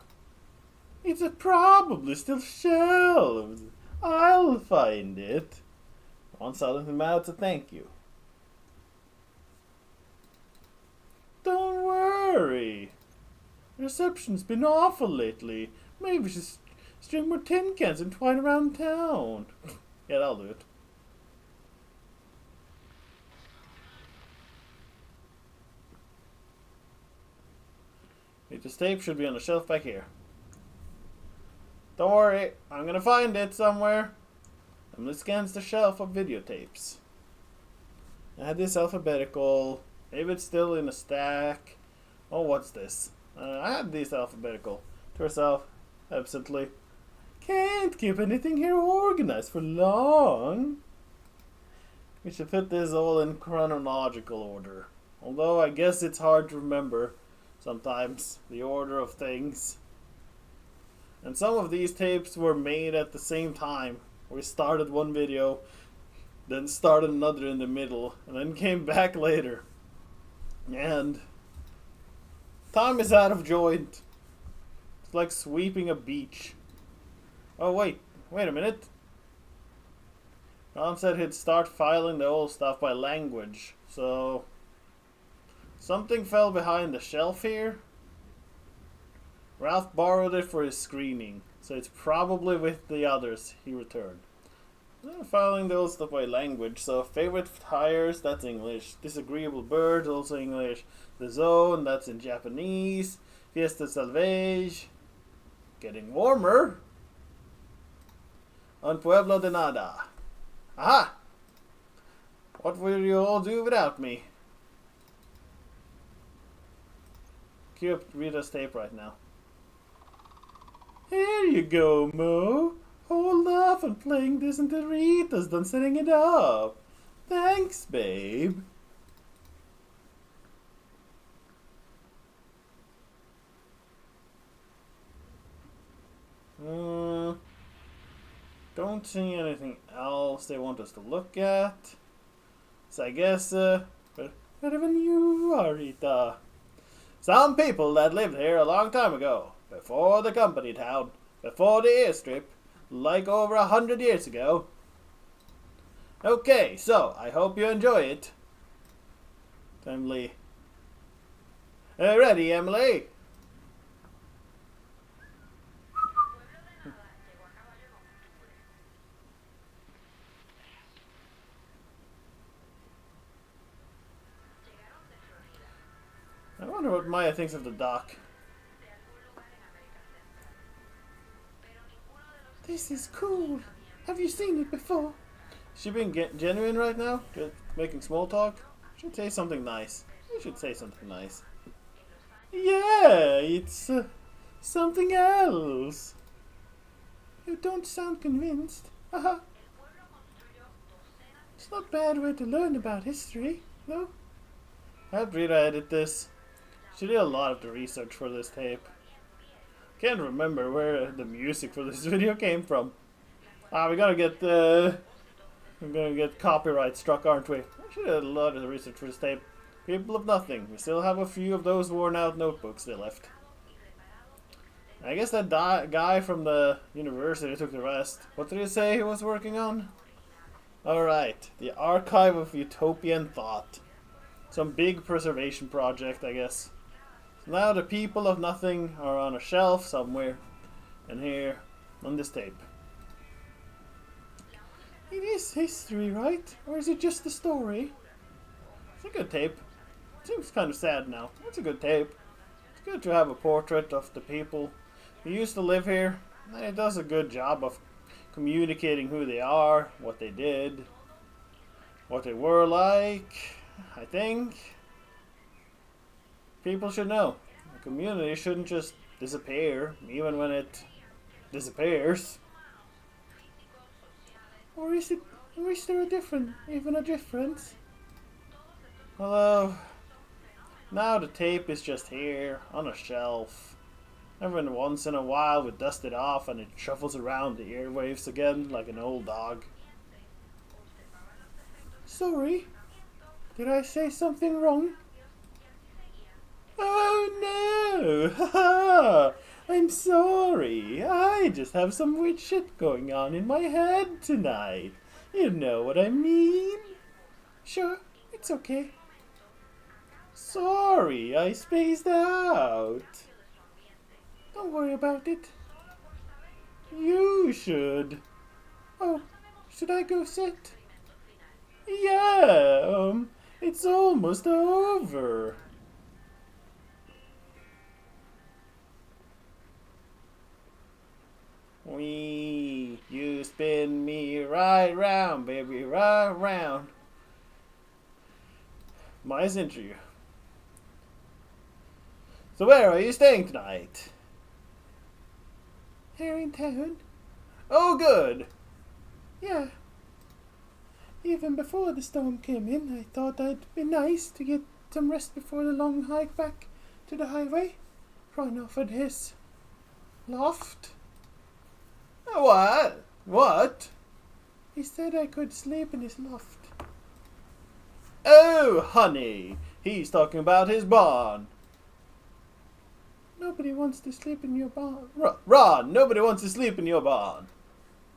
It's probably still shelved. I'll find it. Ron silently mouths a thank you. Don't worry. The reception's been awful lately. Maybe we should string more tin cans and twine around town. Yeah, that'll do it. This tape should be on the shelf back here. Don't worry, I'm gonna find it somewhere. Emily scans the shelf of videotapes. I had this alphabetical. Maybe it's still in a stack. Oh, what's this? I had this alphabetical. To herself, absently. Can't keep anything here organized for long. We should put this all in chronological order. Although I guess it's hard to remember sometimes the order of things. And some of these tapes were made at the same time. We started one video, then started another in the middle, and then came back later. And time is out of joint. It's like sweeping a beach. Oh wait a minute. Ron said he'd start filing the old stuff by language, so something fell behind the shelf here. Ralph borrowed it for his screening, so it's probably with the others he returned. Filing the old stuff by language, so favorite tires, that's English. Disagreeable birds, also English. The zone, that's in Japanese. Fiesta Salvage. Getting warmer. On Pueblo de Nada. Aha! What will you all do without me? Cue up Rita's tape right now. Here you go, Mo. Hold off on playing this until Rita's done setting it up. Thanks, babe. Don't see anything else they want us to look at. So I guess, wherever you are, Rita. Some people that lived here a long time ago, before the company town, before the airstrip, like over 100 years ago. Okay, so I hope you enjoy it. Emily. Ready, Emily? wonder what Maya thinks of the dock. This is cool. Have you seen it before? Is she being genuine right now? Just making small talk? Should say something nice. You should say something nice. Yeah, it's something else. You don't sound convinced. Haha. It's not a bad way to learn about history, though. I have to edit this. She did a lot of the research for this tape. Can't remember where the music for this video came from. We're gonna get copyright struck, aren't we? She did a lot of the research for this tape. People of nothing. We still have a few of those worn out notebooks they left. I guess that guy from the university took the rest. What did he say he was working on? Alright, the Archive of Utopian Thought. Some big preservation project, I guess. So now the people of nothing are on a shelf somewhere. And here, on this tape. It is history, right? Or is it just a story? It's a good tape. Seems kind of sad now. It's a good tape. It's good to have a portrait of the people who used to live here. And it does a good job of communicating who they are, what they did, what they were like, I think. People should know. The community shouldn't just disappear, even when it disappears. Or is there a difference? Although, now the tape is just here, on a shelf. Every once in a while we dust it off and it shuffles around the airwaves again like an old dog. Sorry, did I say something wrong? Oh no! Haha! I'm sorry. I just have some weird shit going on in my head tonight. You know what I mean? Sure, it's okay. Sorry, I spaced out. Don't worry about it. You should. Oh, should I go sit? Yeah, it's almost over. You spin me right round, baby, right round. Maya's interview. So where are you staying tonight? Here in town. Oh, good. Yeah. Even before the storm came in, I thought it'd be nice to get some rest before the long hike back to the highway. Ron offered his loft. What? What? He said I could sleep in his loft. Oh, honey, he's talking about his barn. Nobody wants to sleep in your barn. Ron, nobody wants to sleep in your barn.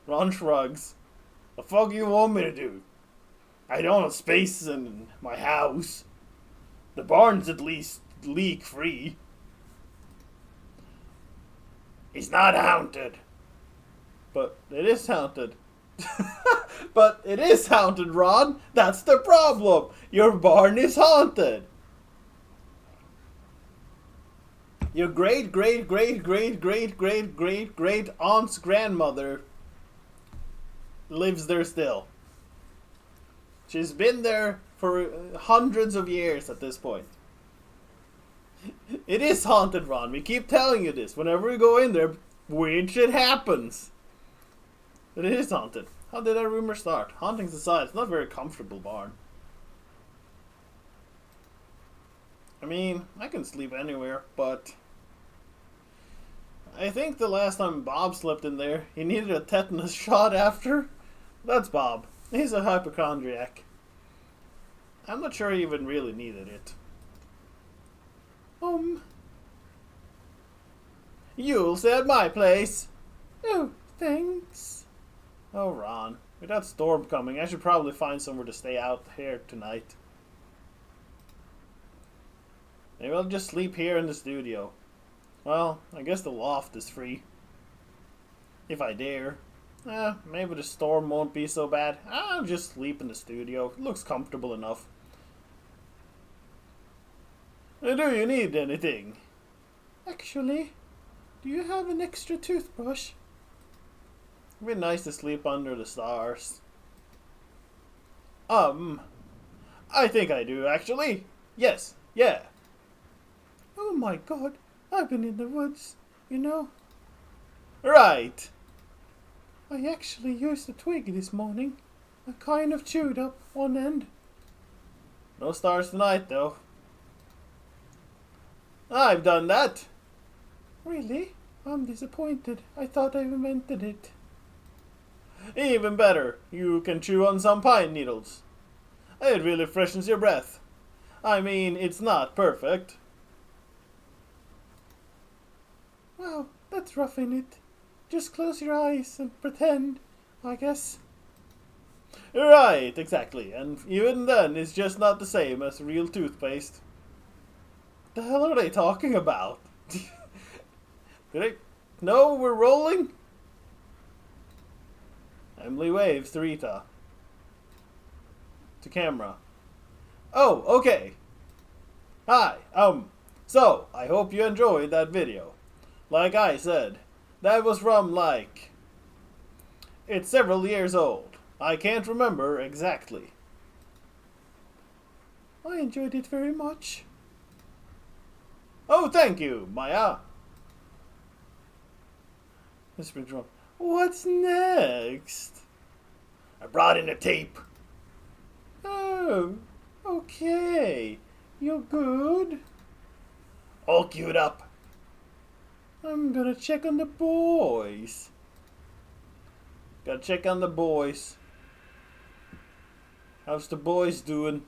Ron shrugs. The fuck you want me to do? I don't have space in my house. The barn's at least leak-free. It's not haunted. But it is haunted. But it is haunted, Ron. That's the problem. Your barn is haunted. Your great aunt's grandmother lives there still. She's been there for hundreds of years at this point. It is haunted, Ron. We keep telling you this. Whenever we go in there, weird shit happens. It is haunted. How did that rumor start? Hauntings aside, it's not a very comfortable barn. I mean, I can sleep anywhere, but I think the last time Bob slept in there, he needed a tetanus shot after. That's Bob. He's a hypochondriac. I'm not sure he even really needed it. You'll stay at my place. Oh, thanks. Oh, Ron. With that storm coming, I should probably find somewhere to stay out here tonight. Maybe I'll just sleep here in the studio. Well, I guess the loft is free. If I dare. Maybe the storm won't be so bad. I'll just sleep in the studio. It looks comfortable enough. Do you need anything? Actually, do you have an extra toothbrush? It'd be nice to sleep under the stars. I think I do, actually. Yes, yeah. Oh my god, I've been in the woods, you know. Right. I actually used a twig this morning. I kind of chewed up one end. No stars tonight, though. I've done that. Really? I'm disappointed. I thought I invented it. Even better, you can chew on some pine needles. It really freshens your breath. I mean, it's not perfect. Wow, that's rough, ain't it? Just close your eyes and pretend, I guess. Right, exactly. And even then, it's just not the same as real toothpaste. The hell are they talking about? No, we're rolling? Emily waves to Rita. To camera. Oh, okay. Hi, so, I hope you enjoyed that video. Like I said, that was from, it's several years old. I can't remember exactly. I enjoyed it very much. Oh, thank you, Maya. Mr. Drum. What's next? I brought in a tape. Oh, okay. You're good? All queued up. I'm gonna check on the boys. Gotta check on the boys. How's the boys doing?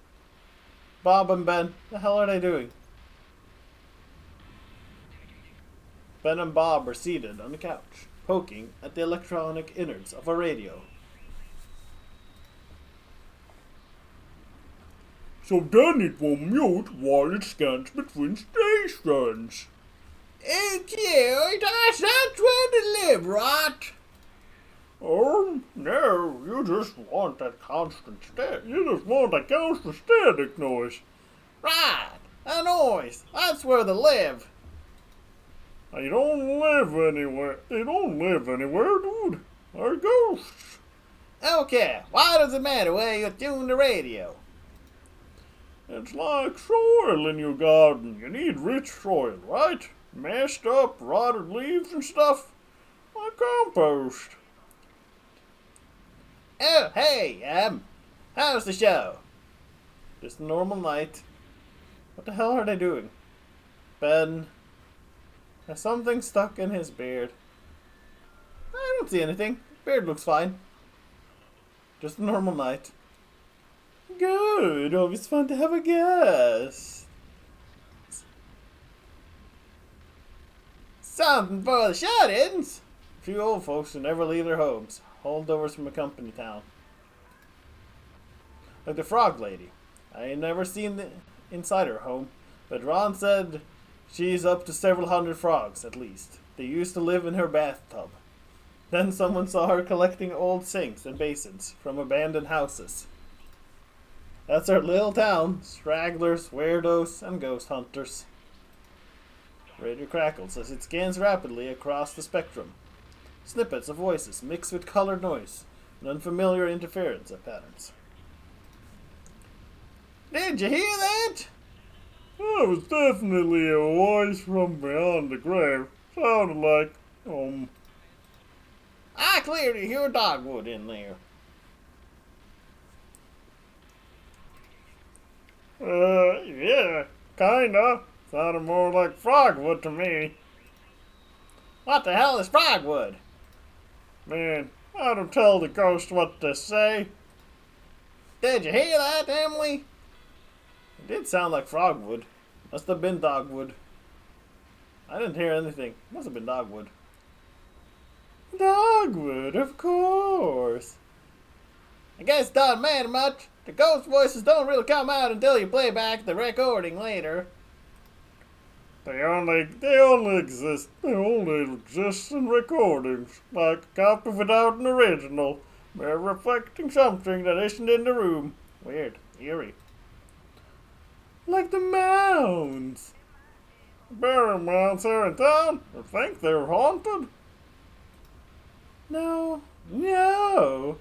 Bob and Ben, the hell are they doing? Ben and Bob are seated on the couch, poking at the electronic innards of a radio. So then it will mute while it scans between stations. Okay, that's not where to live, right? No, you just want that constant static noise. Right, a noise, that's where they live. They don't live anywhere, dude. They're ghosts. Okay, why does it matter where you tune the radio? It's like soil in your garden. You need rich soil, right? Messed up, rotted leaves and stuff. Like compost. Oh, hey, how's the show? Just a normal night. What the hell are they doing? Ben has something stuck in his beard. I don't see anything. Beard looks fine. Just a normal night. Good. Always fun to have a guest. Something for the shut-ins. A few old folks who never leave their homes. Holdovers from a company town. Like the frog lady. I ain't never seen the inside her home, but Ron said she's up to several hundred frogs, at least. They used to live in her bathtub. Then someone saw her collecting old sinks and basins from abandoned houses. That's our little town. Stragglers, weirdos, and ghost hunters. Radio crackles as it scans rapidly across the spectrum. Snippets of voices mixed with colored noise and unfamiliar interference of patterns. Did you hear that? That was definitely a voice from beyond the grave. Sounded like, I clearly hear dogwood in there. Yeah, kinda. Sounded more like frogwood to me. What the hell is frogwood? Man, I don't tell the ghost what to say. Did you hear that, Emily? It did sound like frogwood. Must have been dogwood. I didn't hear anything. Must have been dogwood. Dogwood, of course. I guess it doesn't matter much. The ghost voices don't really come out until you play back the recording later. They only exist in recordings, like a copy without an original. They're reflecting something that isn't in the room. Weird. Eerie. Like the mounds. Burial mounds here in town? I think they're haunted. No,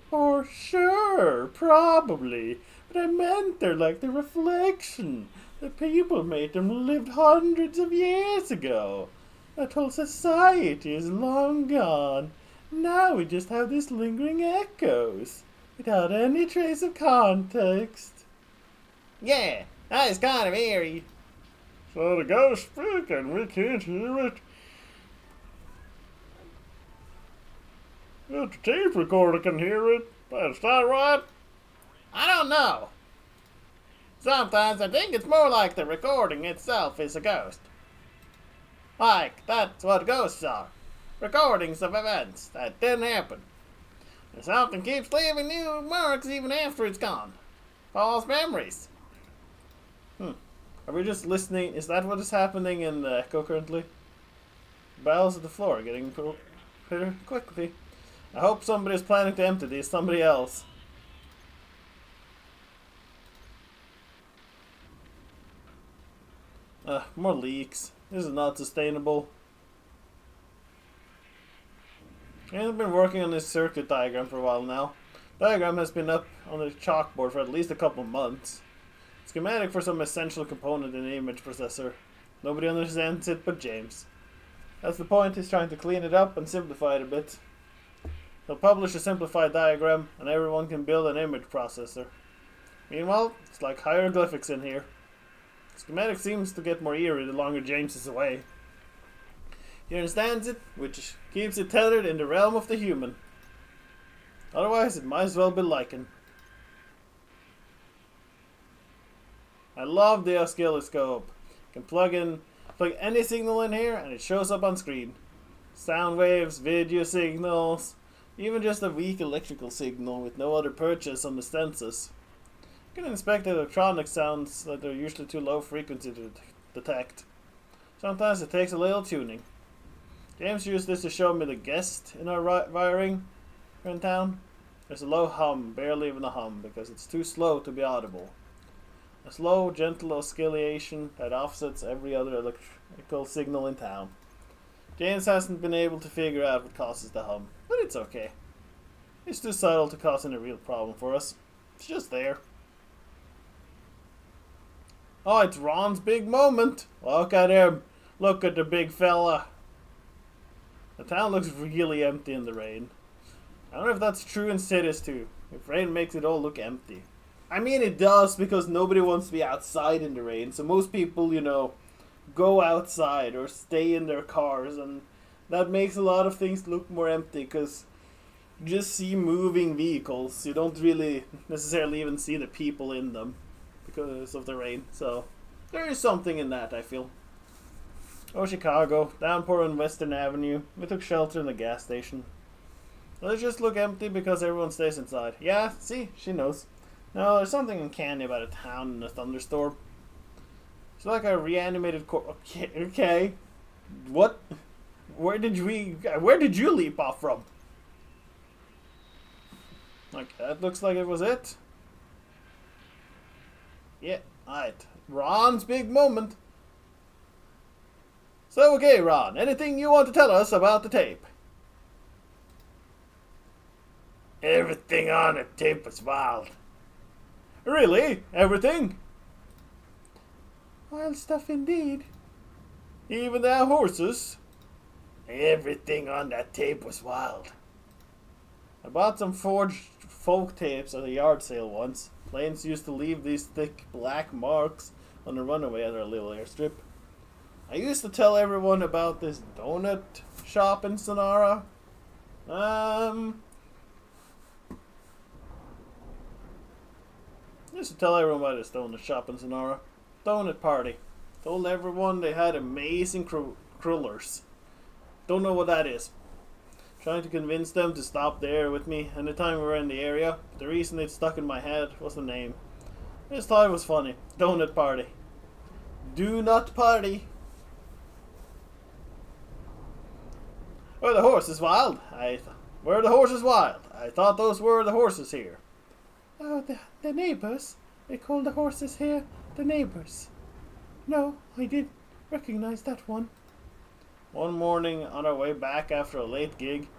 for sure, probably. But I meant they're like the reflection. The people made them lived hundreds of years ago. That whole society is long gone. Now we just have these lingering echoes, without any trace of context. Yeah, that is kind of eerie. So the ghosts speak and we can't hear it. But the tape recorder can hear it. Is that right? I don't know. Sometimes I think it's more like the recording itself is a ghost. Like, that's what ghosts are. Recordings of events that didn't happen. And something keeps leaving new marks even after it's gone. False memories. Are we just listening? Is that what is happening in the echo currently? Bells at the floor getting pretty quickly. I hope somebody is planning to empty these. Somebody else. More leaks. This is not sustainable. I've been working on this circuit diagram for a while now. Diagram has been up on the chalkboard for at least a couple months. Schematic for some essential component in the image processor. Nobody understands it but James. That's the point, he's trying to clean it up and simplify it a bit. He'll publish a simplified diagram and everyone can build an image processor. Meanwhile, it's like hieroglyphics in here. Schematic seems to get more eerie the longer James is away. He understands it, which keeps it tethered in the realm of the human. Otherwise, it might as well be lichen. I love the oscilloscope. You can plug any signal in here and it shows up on screen. Sound waves, video signals, even just a weak electrical signal with no other purchase on the census. You can inspect electronic sounds that are usually too low frequency to detect. Sometimes it takes a little tuning. James used this to show me the guest in our wiring here in town. There's a low hum, barely even a hum, because it's too slow to be audible. A slow, gentle oscillation that offsets every other electrical signal in town. James hasn't been able to figure out what causes the hum, but it's okay. It's too subtle to cause any real problem for us. It's just there. Oh, it's Ron's big moment. Look at him. Look at the big fella. The town looks really empty in the rain. I don't know if that's true in cities too. If rain makes it all look empty. I mean it does because nobody wants to be outside in the rain. So most people, go outside or stay in their cars. And that makes a lot of things look more empty because you just see moving vehicles. You don't really necessarily even see the people in them because of the rain. So there is something in that, I feel. Oh, Chicago. Downpour on Western Avenue. We took shelter in the gas station. Does it just look empty because everyone stays inside? Yeah, see? She knows. No, there's something uncanny about a town in a thunderstorm. It's like a reanimated Okay. What? Where did you leap off from? Like, that looks like it was it. Yeah, alright. Ron's big moment. So, okay, Ron, anything you want to tell us about the tape? Everything on the tape was wild. Really? Everything? Wild stuff indeed. Even the horses? Everything on that tape was wild. I bought some forged folk tapes at a yard sale once. Planes used to leave these thick black marks on the runaway at our little airstrip. I used to tell everyone about this donut shop in Sonora. I used to tell everyone about this donut shop in Sonora. Donut party. Told everyone they had amazing crullers. Don't know what that is. Trying to convince them to stop there with me anytime we were in the area. The reason it stuck in my head was the name. I just thought it was funny. Donut party. Do not party. Where the horse is wild? Where the horse is wild? I thought those were the horses here. Oh, the neighbors. They call the horses here the neighbors. No, I did recognize that one. One morning on our way back after a late gig,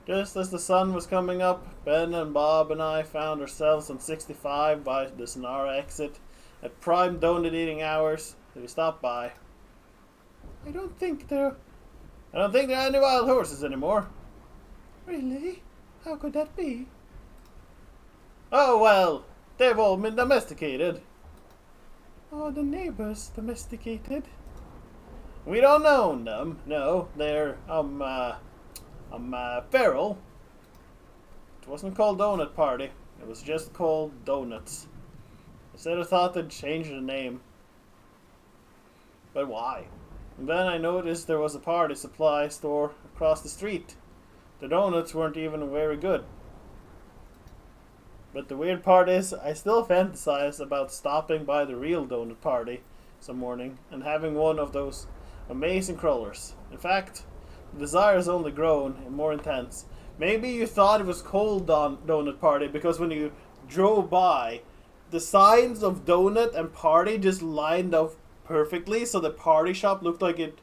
just as the sun was coming up, Ben and Bob and I found ourselves on 65 by the Sonara exit at prime donut eating hours, so we stopped by. I don't think there are any wild horses anymore. Really? How could that be? Oh well, they've all been domesticated. Oh, the neighbors domesticated? We don't own them, no. They're, feral. It wasn't called Donut Party. It was just called Donuts. Instead I thought they'd change the name. But why? And then I noticed there was a party supply store across the street. The donuts weren't even very good. But the weird part is, I still fantasize about stopping by the real Donut Party some morning and having one of those amazing crawlers. In fact, the desire has only grown and more intense. Maybe you thought it was called Donut Party because when you drove by, the signs of donut and party just lined up perfectly, so the party shop looked like it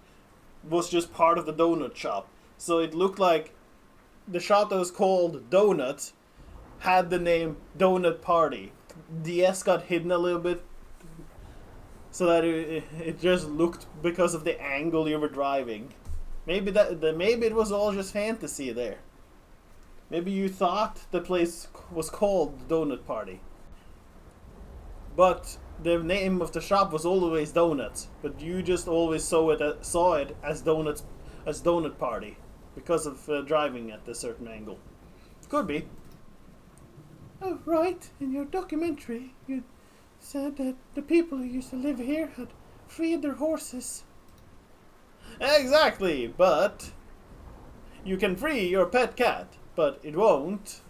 was just part of the donut shop. So it looked like the shop that was called Donut had the name Donut Party. The S got hidden a little bit so that it just looked because of the angle you were driving. Maybe maybe it was all just fantasy there. Maybe you thought the place was called Donut Party. But the name of the shop was always Donuts, but you just always saw it as Donut Party because of driving at a certain angle. Could be. Oh, right. In your documentary, you said that the people who used to live here had freed their horses. Exactly, but you can free your pet cat, but it won't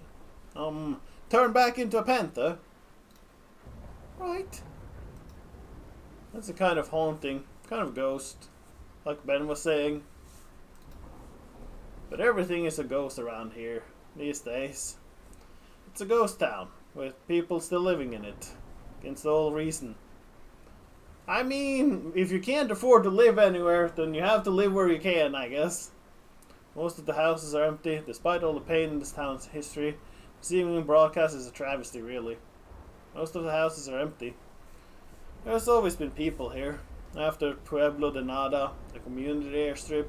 turn back into a panther. Right. That's a kind of haunting, kind of ghost, like Ben was saying. But everything is a ghost around here these days. It's a ghost town, with people still living in it, against all reason. I mean, if you can't afford to live anywhere, then you have to live where you can, I guess. Most of the houses are empty, despite all the pain in this town's history. Receiving broadcast is a travesty, really. Most of the houses are empty. There's always been people here. After Pueblo de Nada, the community airstrip,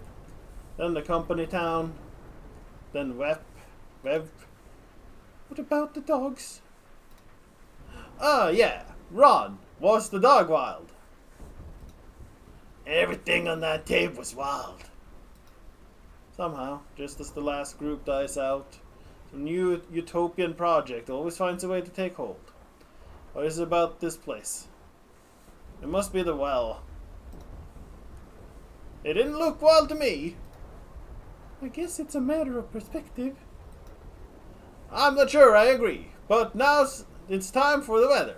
then the company town, then Web. What about the dogs? Yeah. Ron, was the dog wild? Everything on that tape was wild. Somehow, just as the last group dies out, some new utopian project always finds a way to take hold. What is it about this place? It must be the well. It didn't look wild to me. I guess it's a matter of perspective. I'm not sure I agree, but now it's time for the weather.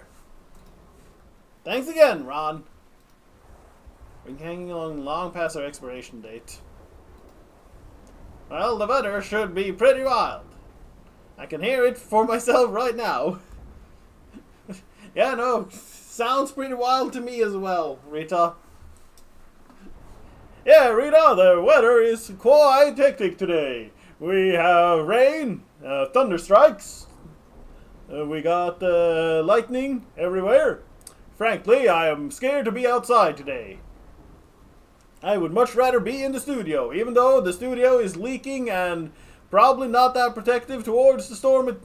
Thanks again, Ron. We're hanging on long past our expiration date. Well, the weather should be pretty wild. I can hear it for myself right now. Yeah, no, sounds pretty wild to me as well, Rita. Yeah, Rita, the weather is quite hectic today. We have rain, thunder strikes, we got lightning everywhere. Frankly, I am scared to be outside today. I would much rather be in the studio, even though the studio is leaking and probably not that protective towards the storm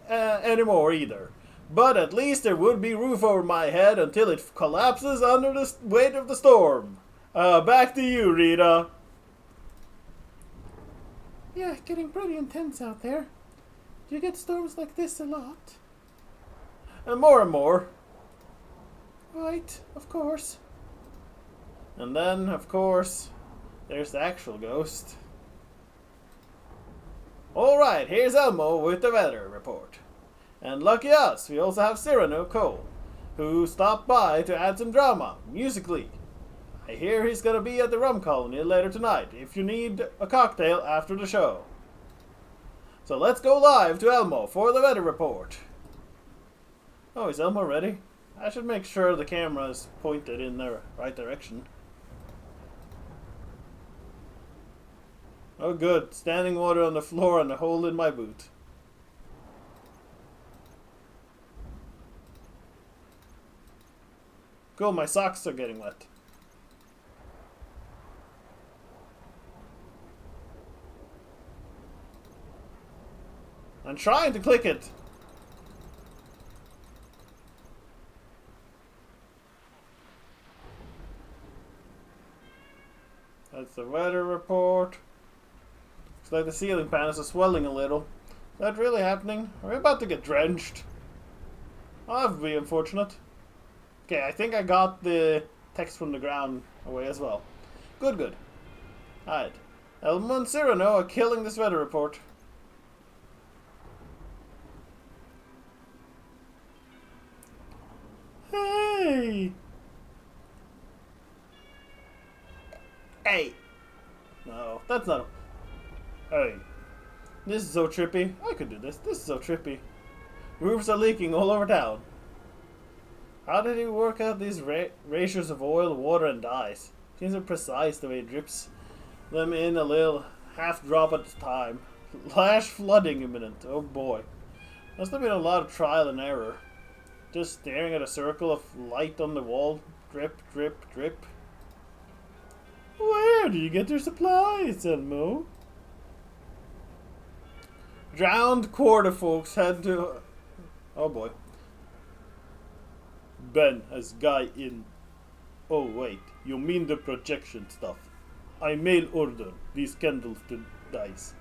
anymore either. But at least there would be roof over my head until it collapses under the weight of the storm. Back to you, Rita. Yeah, getting pretty intense out there. Do you get storms like this a lot? And more. Right, of course. And then, of course, there's the actual ghost. Alright, here's Elmo with the weather report. And lucky us, we also have Cyrano Cole, who stopped by to add some drama, musically. I hear he's gonna be at the Rum Colony later tonight, if you need a cocktail after the show. So let's go live to Elmo for the weather report. Oh, is Elmo ready? I should make sure the camera is pointed in the right direction. Oh good, standing water on the floor and a hole in my boot. Cool, my socks are getting wet. I'm trying to click it. That's the weather report. Looks like the ceiling panels are swelling a little. Is that really happening? Are we about to get drenched? Oh, that would be unfortunate. Okay, I think I got the text from the ground away as well. Good, good. Alright. Elmo and Cyrano are killing this weather report. Hey! Hey! No, that's not... Hey. This is so trippy. I could do this. This is so trippy. Roofs are leaking all over town. How did he work out these ratios of oil, water, and dyes? Seems so precise the way he drips them in a little half drop at a time. Flash flooding imminent. Oh boy. Must have been a lot of trial and error. Just staring at a circle of light on the wall. Drip, drip, drip. Where do you get your supplies, Elmo? Drowned quarter folks had to... Oh boy. Ben has guy in... Oh wait, you mean the projection stuff. I mail order these candles to Dice.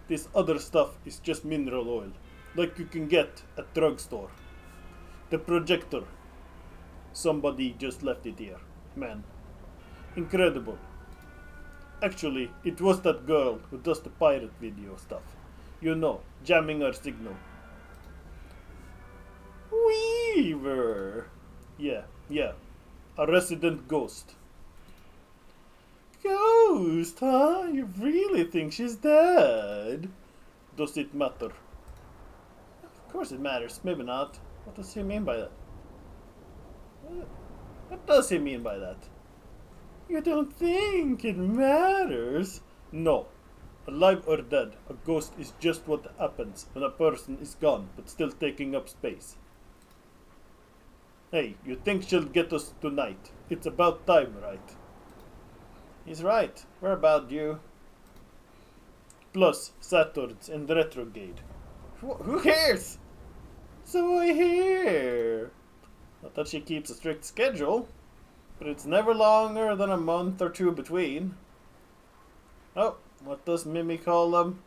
This other stuff is just mineral oil, like you can get at drugstore. The projector. Somebody just left it here. Man. Incredible. Actually, it was that girl who does the pirate video stuff. You know, jamming our signal. Weaver. Yeah. A resident ghost. Ghost, huh? You really think she's dead? Does it matter? Of course it matters. Maybe not. What does he mean by that? What does he mean by that? You don't think it matters? No. Alive or dead, a ghost is just what happens when a person is gone but still taking up space. Hey, you think she'll get us tonight? It's about time, right? He's right. We're about due. Plus, Saturn's in retrograde. Who cares? So I hear. Not that she keeps a strict schedule, but it's never longer than a month or two between. Oh, what does Mimi call them?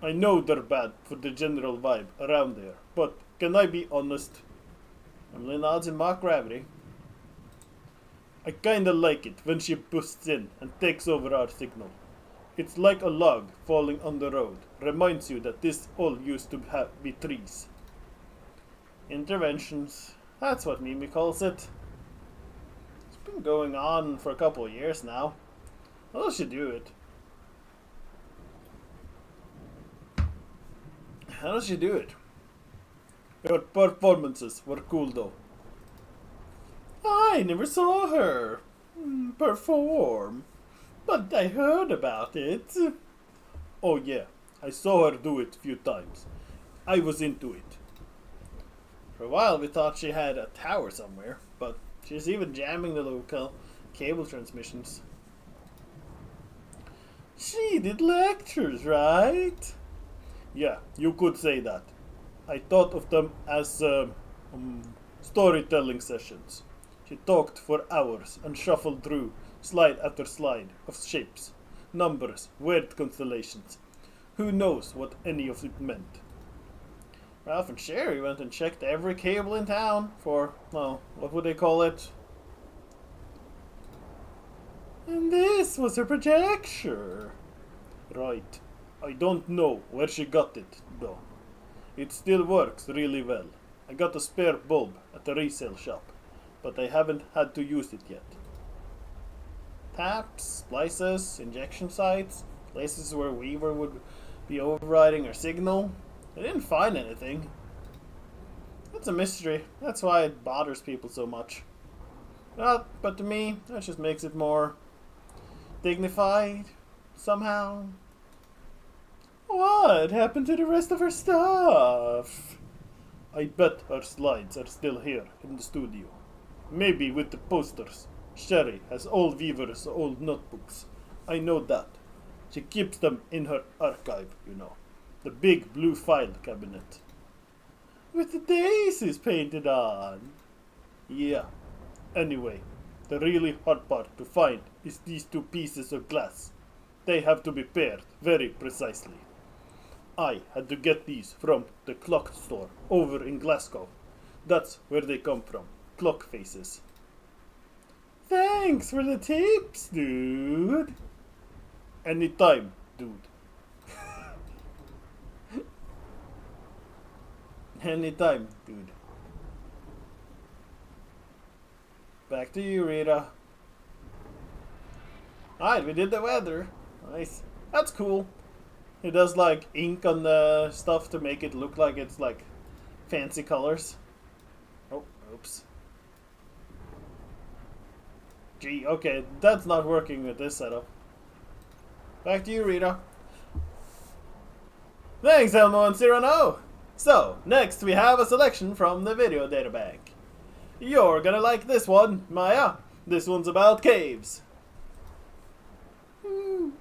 I know they're bad for the general vibe around there, but can I be honest? Emily nods in mock gravity. I kinda like it when she busts in and takes over our signal. It's like a log falling on the road. Reminds you that this all used to be trees. Interventions. That's what Mimi calls it. It's been going on for a couple of years now. How does she do it? How does she do it? Her performances were cool though. I never saw her perform, but I heard about it. Oh yeah, I saw her do it a few times. I was into it. For a while we thought she had a tower somewhere, but she's even jamming the local cable transmissions. She did lectures, right? Yeah, you could say that. I thought of them as storytelling sessions. She talked for hours and shuffled through slide after slide of shapes, numbers, weird constellations. Who knows what any of it meant? Ralph and Sherry went and checked every cable in town for, well, what would they call it? And this was her projector. Right. I don't know where she got it, though. It still works really well. I got a spare bulb at the resale shop, but I haven't had to use it yet. Taps, splices, injection sites, places where Weaver would be overriding her signal. I didn't find anything. It's a mystery. That's why it bothers people so much. But to me, that just makes it more dignified, somehow. What happened to the rest of her stuff? I bet her slides are still here in the studio. Maybe with the posters. Sherry has old Weaver's old notebooks. I know that. She keeps them in her archive, you know. The big blue file cabinet. With the daisies painted on. Yeah. Anyway, the really hard part to find is these two pieces of glass. They have to be paired very precisely. I had to get these from the clock store over in Glasgow. That's where they come from. Clock faces. Thanks for the tips, dude. Anytime, dude. Anytime, dude. Back to you, Rita. Alright, we did the weather. Nice. That's cool. It does like ink on the stuff to make it look like it's like fancy colors. Oh, oops. Gee, okay, that's not working with this setup. Back to you, Rita. Thanks, Elmo and Cyrano. So, next we have a selection from the video databank. You're gonna like this one, Maya. This one's about caves. Oh.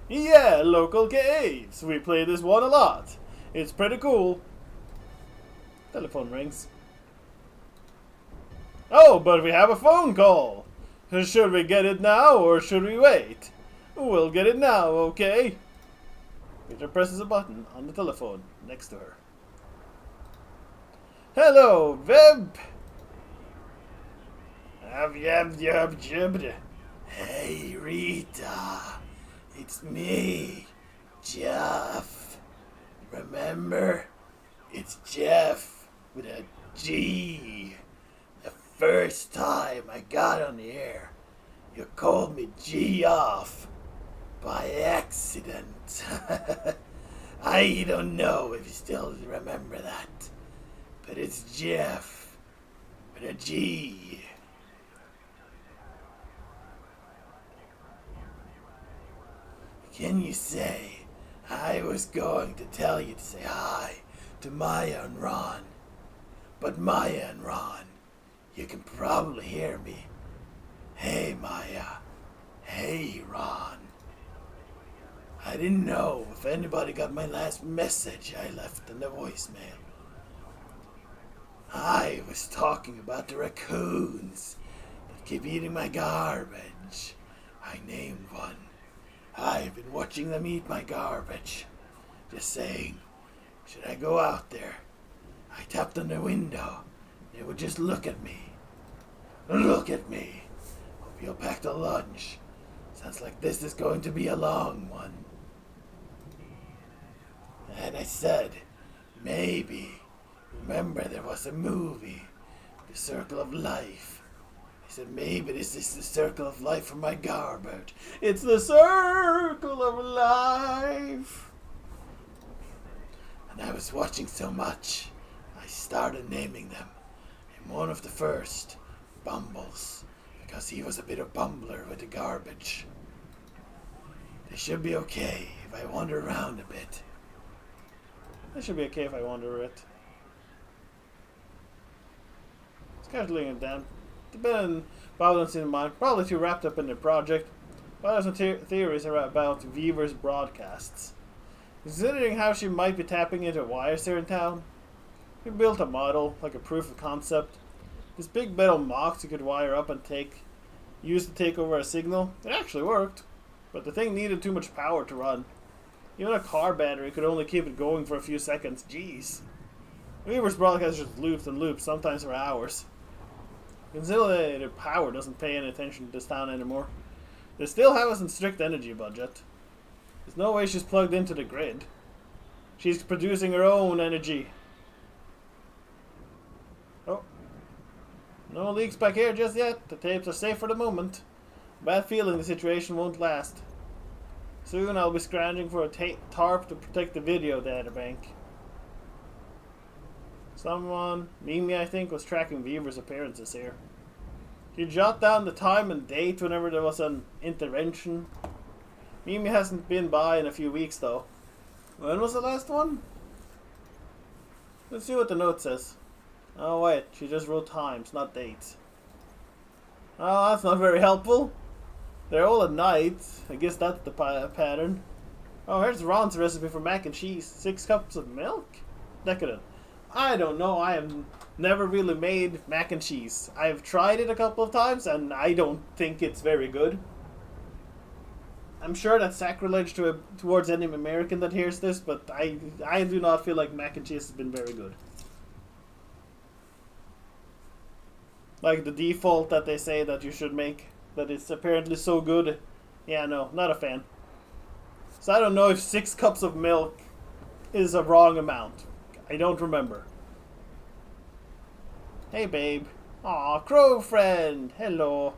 Yeah, local caves. We play this one a lot. It's pretty cool. Telephone rings. Oh, but we have a phone call. Should we get it now or should we wait? We'll get it now, okay? Peter presses a button on the telephone next to her. Hello, Web. Hey, Rita. It's me, Jeff. Remember? It's Jeff with a G. The first time I got on the air, you called me G off by accident. I don't know if you still remember that, but it's Jeff with a G. Can you say I was going to tell you to say hi to Maya and Ron? But Maya and Ron, you can probably hear me. Hey Maya. Hey Ron. I didn't know if anybody got my last message I left in the voicemail. I was talking about the raccoons that keep eating my garbage. I named one. I've been watching them eat my garbage. Just saying, should I go out there? I tapped on the window. They would just look at me. Look at me. Hope you'll pack the lunch. Sounds like this is going to be a long one. And I said, maybe. Remember there was a movie, The Circle of Life. I said, maybe this is the circle of life for my garbage. It's the circle of life. And I was watching so much, I started naming them. And one of the first, Bumbles, because he was a bit of bumbler with the garbage. They should be okay if I wander around a bit. They should be okay if I wander a bit. It's casually down. Been violence in mind, probably too wrapped up in the project. But there's some theories about Weaver's broadcasts. Considering how she might be tapping into wires here in town, we built a model, like a proof of concept. This big metal box you could wire up and use to take over a signal. It actually worked, but the thing needed too much power to run. Even a car battery could only keep it going for a few seconds. Jeez. Weaver's broadcast just loops and loops, sometimes for hours. Consolidated Power doesn't pay any attention to this town anymore. They still have us in strict energy budget. There's no way she's plugged into the grid. She's producing her own energy. Oh. No leaks back here just yet. The tapes are safe for the moment. Bad feeling the situation won't last. Soon I'll be scrounging for a tarp to protect the video databank. It's Someone, Mimi I think, was tracking Weaver's appearances here. He'd jot down the time and date whenever there was an intervention. Mimi hasn't been by in a few weeks though. When was the last one? Let's see what the note says. Oh wait, she just wrote times, not dates. Oh, that's not very helpful. They're all at night. I guess that's the pattern. Oh, here's Ron's recipe for mac and cheese. 6 cups of milk? Decadent. I don't know. I have never really made mac and cheese. I've tried it a couple of times and I don't think it's very good. I'm sure that's sacrilege towards any American that hears this, but I do not feel like mac and cheese has been very good. Like the default that they say that you should make, that it's apparently so good. Yeah, no, not a fan. So I don't know if 6 cups of milk is a wrong amount. I don't remember. Hey, babe. Aw, crow friend. Hello.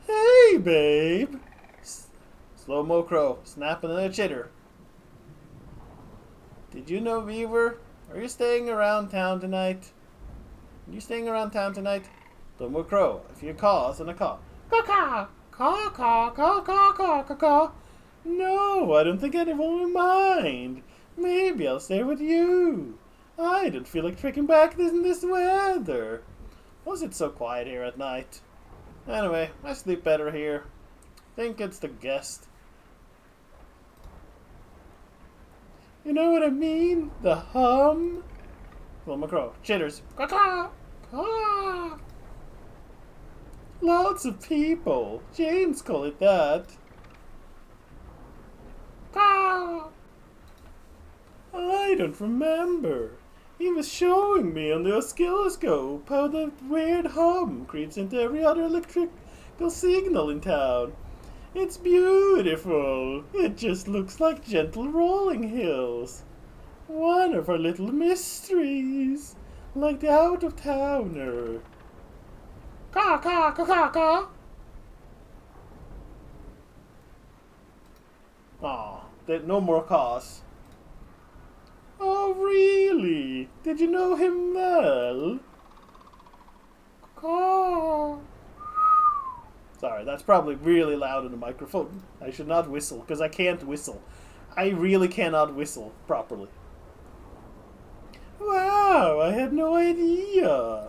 Hey, babe. Slow-mo crow, snapping at a chitter. Did you know, Weaver? Are you staying around town tonight? Are you staying around town tonight? Slow-mo crow, if you caw, then a caw. Caw-caw! Caw-caw, caw-caw, caw-caw. No, I don't think anyone will mind. Maybe I'll stay with you. I don't feel like trekking back in this weather. Was it so quiet here at night? Anyway, I sleep better here. Think it's the guest. You know what I mean? The hum? Slow-mo crow, chitters. Caw-caw! Caw! Lots of people. James call it that. Caw! I don't remember. He was showing me on the oscilloscope how the weird hum creeps into every other electrical signal in town. It's beautiful. It just looks like gentle rolling hills. One of our little mysteries. Like the out-of-towner. Caw, caw, caw, caw, caw. Aw, no more caws. Oh, really? Did you know him well? Caw. Sorry, that's probably really loud in the microphone. I should not whistle, because I can't whistle. I really cannot whistle properly. Wow, I had no idea.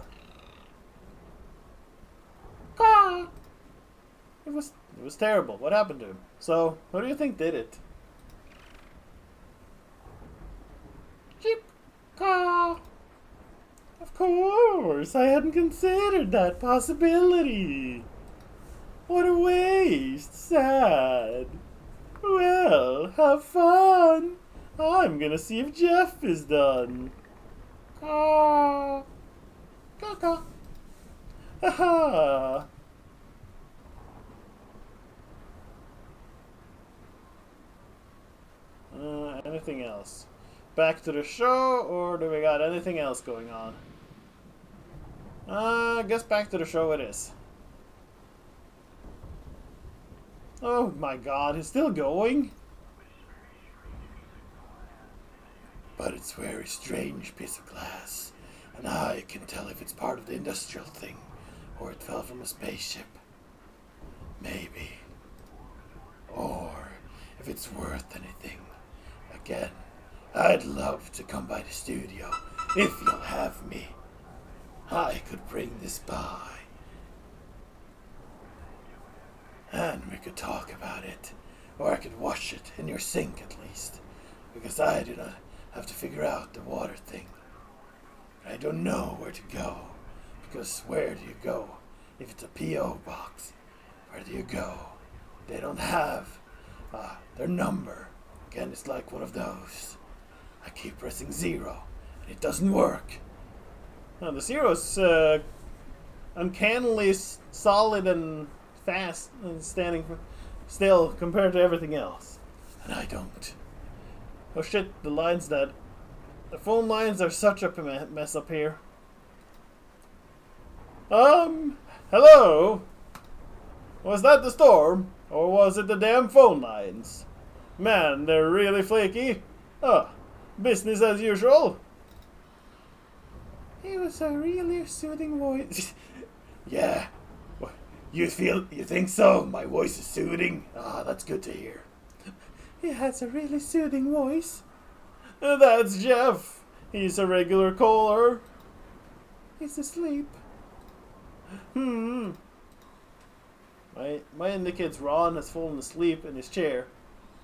Caw. It was terrible. What happened to him? So, what do you think did it? Chip. Caw. Of course, I hadn't considered that possibility. What a waste. Sad. Well, have fun. I'm gonna see if Jeff is done. Caw. Caw, caw. Haha. Anything else? Back to the show, or do we got anything else going on? I guess back to the show it is. Oh my god, it's still going? But it's a very strange piece of glass, and I can tell if it's part of the industrial thing, or it fell from a spaceship. Maybe. Or if it's worth anything. Again, I'd love to come by the studio, if you'll have me. I could bring this by. And we could talk about it, or I could wash it in your sink at least, because I do not have to figure out the water thing. But I don't know where to go, because where do you go if it's a P.O. box? Where do you go? They don't have their number. Again, it's like one of those. I keep pressing 0, and it doesn't work. No, the 0's uncannily solid and fast and standing still compared to everything else. And I don't. Oh shit, the line's dead. The phone lines are such a mess up here. Hello? Was that the storm? Or was it the damn phone lines? Man, they're really flaky. Business as usual. He was a really soothing voice. Yeah. You think so? My voice is soothing? Ah, that's good to hear. He has a really soothing voice. That's Jeff. He's a regular caller. He's asleep. My indicates Ron has fallen asleep in his chair.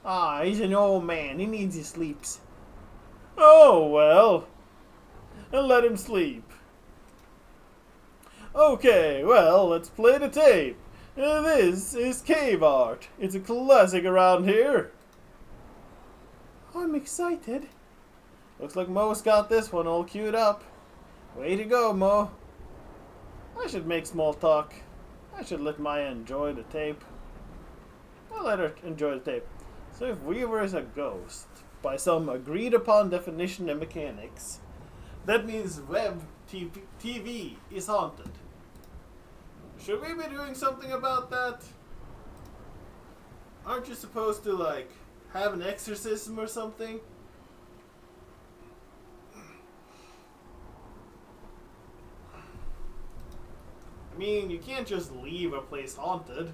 Ah, he's an old man. He needs his sleeps. Oh, well. And let him sleep. Okay, well, let's play the tape. This is Cave Art. It's a classic around here. I'm excited. Looks like Mo's got this one all queued up. Way to go, Mo. I should make small talk. I should let Maya enjoy the tape. I'll let her enjoy the tape. So if Weaver is a ghost, by some agreed upon definition and mechanics, that means web TV is haunted. Should we be doing something about that? Aren't you supposed to, like, have an exorcism or something? I mean, you can't just leave a place haunted.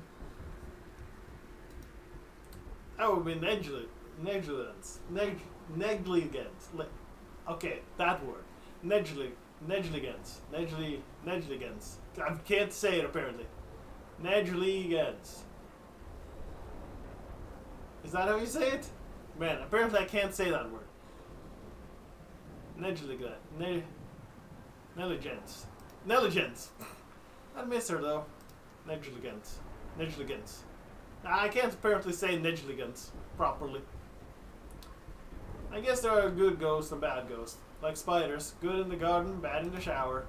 That would be negligence. Okay, that word. Negligence. I can't say it apparently. Negligence. Is that how you say it? Man, apparently I can't say that word. Negligence. I miss her though. Negligence. I can't apparently say negligence properly. I guess there are good ghosts and bad ghosts. Like spiders. Good in the garden, bad in the shower.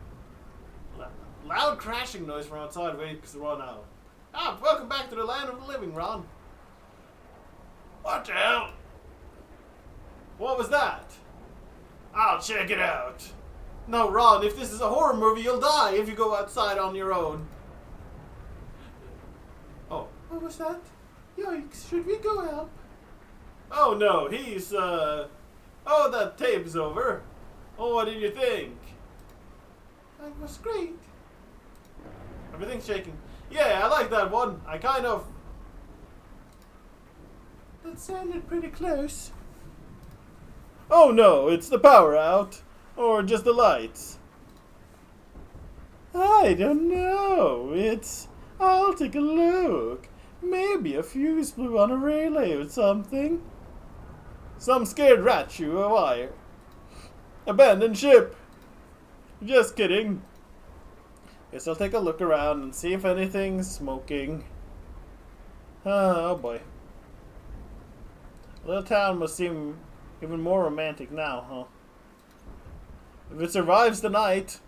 Loud crashing noise from outside wakes Ron out. Ah, welcome back to the land of the living, Ron. What the hell? What was that? I'll check it out. No, Ron, if this is a horror movie, you'll die if you go outside on your own. Oh, what was that? Yikes, should we go help? Oh no, oh, that tape's over. Oh, what did you think? That was great. Everything's shaking. Yeah, I like that one. That sounded pretty close. Oh no, it's the power out. Or just the lights. I don't know. I'll take a look. Maybe a fuse blew on a relay or something. Some scared rat chew a wire. Abandoned ship. Just kidding. Guess I'll take a look around and see if anything's smoking. Oh boy. Little town must seem even more romantic now, huh? If it survives the night,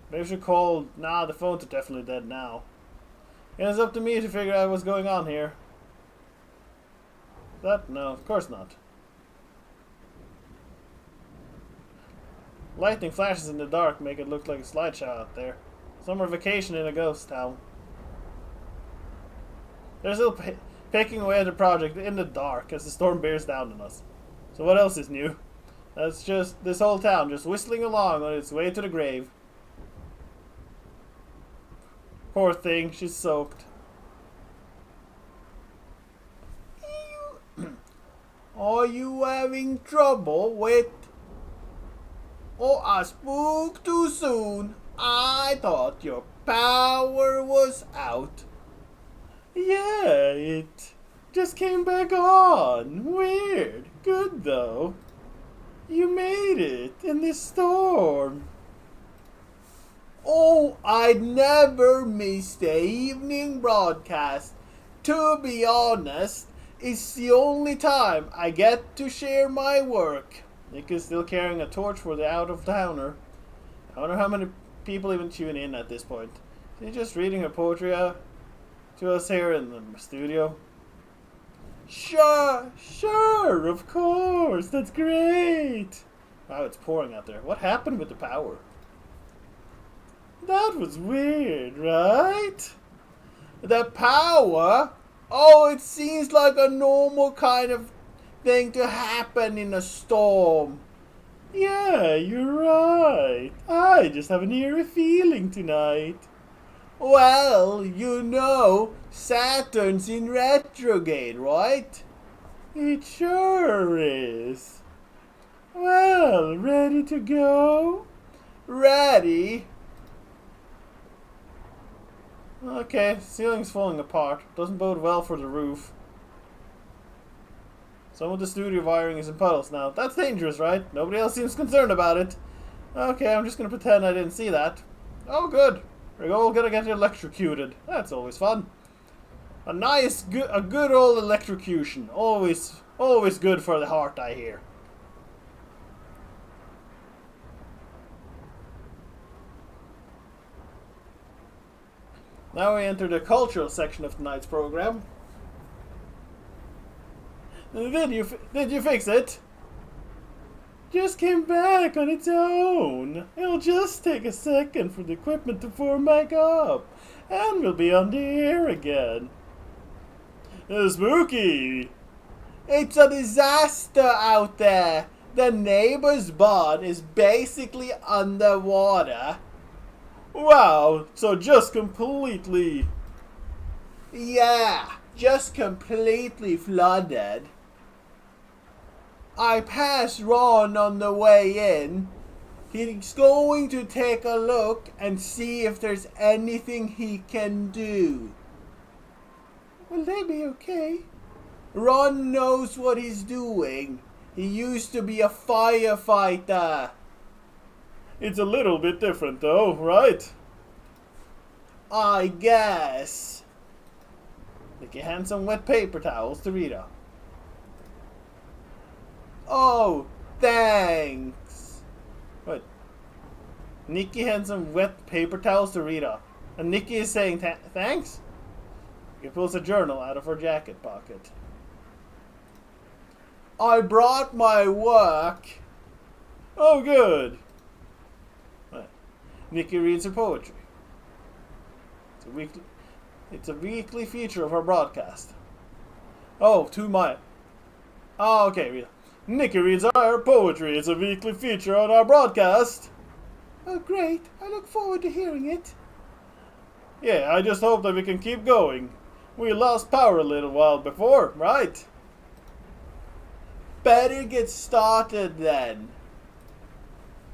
maybe I should call. Nah, the phones are definitely dead now. And it's up to me to figure out what's going on here. No, of course not. Lightning flashes in the dark make it look like a slideshow out there. Summer vacation in a ghost town. They're still picking away at the project in the dark as the storm bears down on us. So what else is new? That's just this whole town just whistling along on its way to the grave. Poor thing, she's soaked. Are you having trouble with... Oh, I spoke too soon. I thought your power was out. Yeah, it just came back on. Weird. Good though. You made it in this storm. Oh, I'd never miss the evening broadcast. To be honest, it's the only time I get to share my work. Nick is still carrying a torch for the out-of-towner. I wonder how many people even tune in at this point. Is he just reading her poetry to us here in the studio? Sure, of course, that's great. Wow, it's pouring out there. What happened with the power? That was weird, right? The power? Oh, it seems like a normal kind of thing to happen in a storm. Yeah, you're right. I just have an eerie feeling tonight. Well, Saturn's in retrograde, right? It sure is. Well, ready to go? Ready? Okay, ceiling's falling apart. Doesn't bode well for the roof. Some of the studio wiring is in puddles now. That's dangerous, right? Nobody else seems concerned about it. Okay, I'm just gonna pretend I didn't see that. Oh, good. We're all gonna get electrocuted. That's always fun. A good old electrocution. Always good for the heart, I hear. Now we enter the cultural section of tonight's program. Did you fix it? Just came back on its own. It'll just take a second for the equipment to form back up, and we'll be on the air again. Spooky! It's a disaster out there. The neighbor's barn is basically underwater. Wow, so just completely... Yeah, just completely flooded. I passed Ron on the way in. He's going to take a look and see if there's anything he can do. Will they be okay? Ron knows what he's doing. He used to be a firefighter. It's a little bit different though, right? I guess. Nikki hands some wet paper towels to Rita. Oh, thanks. What? Nikki hands some wet paper towels to Rita. And Nikki is saying thanks? She pulls a journal out of her jacket pocket. I brought my work. Oh, good. What? Nikki reads her poetry. It's a weekly feature of our broadcast. Oh, okay, Rita. Nikki reads our poetry. It's a weekly feature on our broadcast. Oh, great. I look forward to hearing it. Yeah, I just hope that we can keep going. We lost power a little while before, right? Better get started then.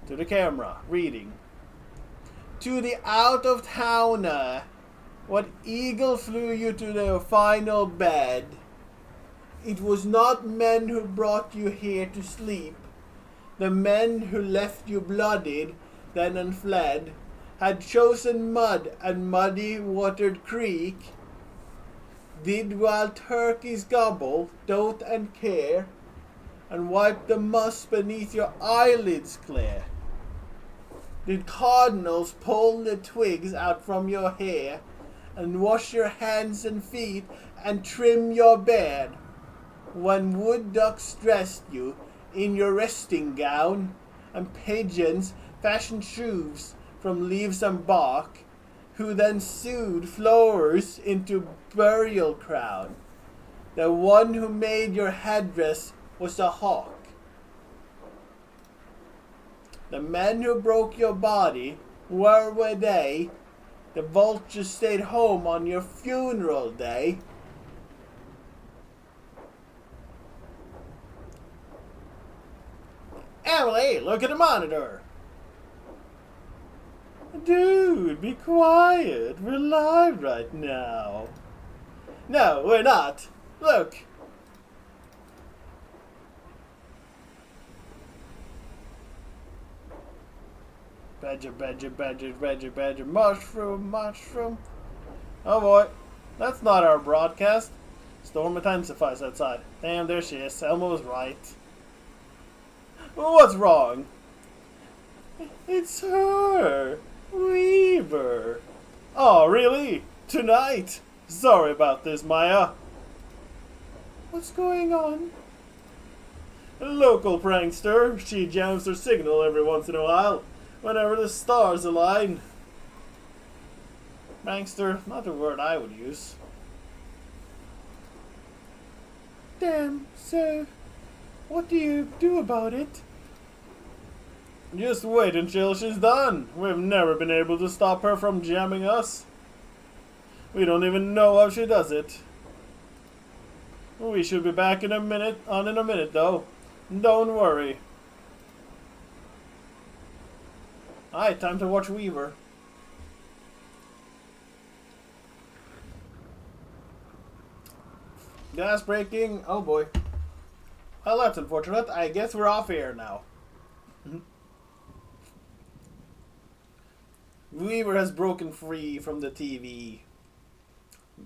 To the camera, reading. To the out-of-towner, what eagle flew you to the final bed? It was not men who brought you here to sleep. The men who left you bloodied, then and fled, had chosen mud and muddy-watered creek, did while turkeys gobble, dote and care, and wipe the muss beneath your eyelids clear. Did cardinals pull the twigs out from your hair, and wash your hands and feet, and trim your bed, when wood ducks dressed you in your resting gown, and pigeons fashioned shoes from leaves and bark, who then sewed flowers into burial crown. The one who made your headdress was a hawk. The men who broke your body, where were they? The vultures stayed home on your funeral day. Emily, look at the monitor. Dude, be quiet. We're live right now. No, we're not. Look. Badger, mushroom. Oh boy, that's not our broadcast. Storm intensifies outside. Damn, there she is. Elmo was right. What's wrong? It's her, Weaver. Oh, really? Tonight? Sorry about this, Maya. What's going on? A local prankster. She jams her signal every once in a while, whenever the stars align. Prankster, not a word I would use. Damn, so what do you do about it? Just wait until she's done. We've never been able to stop her from jamming us. We don't even know how she does it. We should be back in a minute, though. Don't worry. Alright, time to watch Weaver. Gas breaking. Oh boy. Well, that's unfortunate. I guess we're off air now. Weaver has broken free from the TV.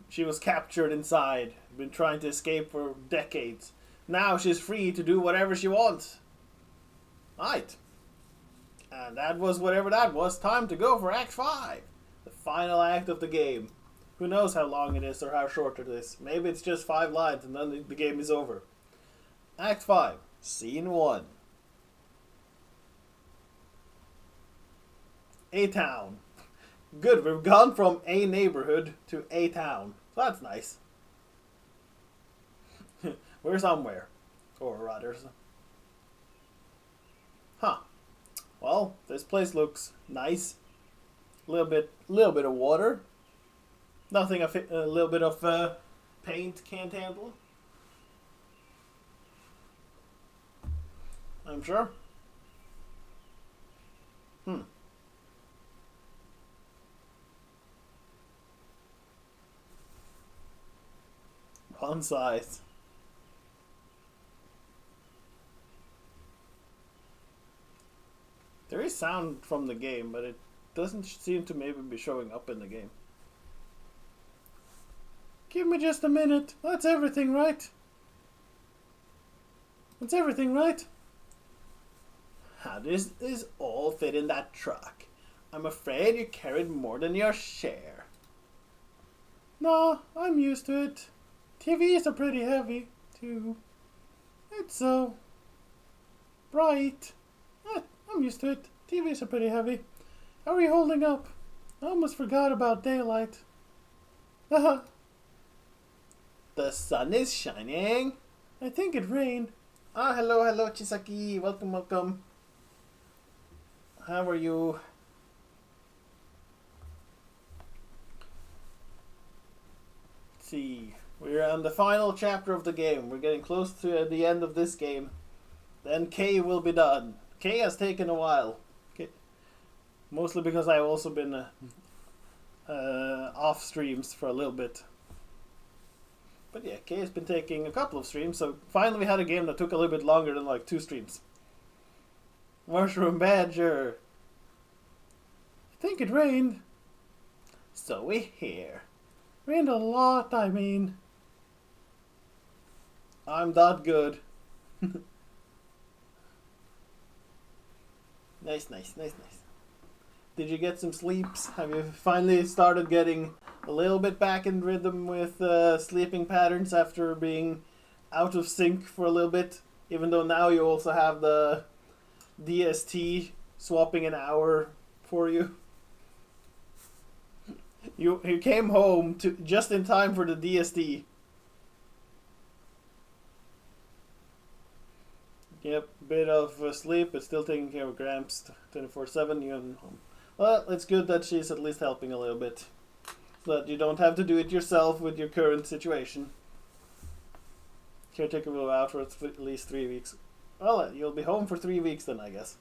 She was captured inside, been trying to escape for decades. Now she's free to do whatever she wants. Right. And that was whatever that was. Time to go for Act 5. The final act of the game. Who knows how long it is or how short it is. Maybe it's just 5 lines and then the game is over. Act 5. Scene 1. A town. Good, we've gone from a neighborhood to a town. So that's nice. We're somewhere. Or rather. Huh. Well, this place looks nice. Little bit of water. Nothing a little bit of paint can't handle. I'm sure. One size. There is sound from the game, but it doesn't seem to maybe be showing up in the game. Give me just a minute. That's everything, right? That's everything, right? How does this all fit in that truck? I'm afraid you carried more than your share. No, I'm used to it. TVs are pretty heavy, too. It's so bright. I'm used to it. TVs are pretty heavy. How are you holding up? I almost forgot about daylight. Haha. The sun is shining. I think it rained. Ah, hello, Chisaki. Welcome. How are you? Let's see. We're on the final chapter of the game. We're getting close to the end of this game. Then K will be done. K has taken a while. K. Mostly because I've also been off streams for a little bit. But yeah, K has been taking a couple of streams, so finally we had a game that took a little bit longer than like 2 streams. Mushroom Badger. I think it rained. So we hear. Rained a lot, I mean. I'm that good. Nice. Did you get some sleeps? Have you finally started getting a little bit back in rhythm with sleeping patterns after being out of sync for a little bit? Even though now you also have the DST swapping an hour for you. You came home just in time for the DST. Yep, bit of sleep, but still taking care of Gramps 24/7. You're home. Well, it's good that she's at least helping a little bit, so that you don't have to do it yourself with your current situation. Caretaker will be out for at least 3 weeks. Well, you'll be home for 3 weeks then, I guess.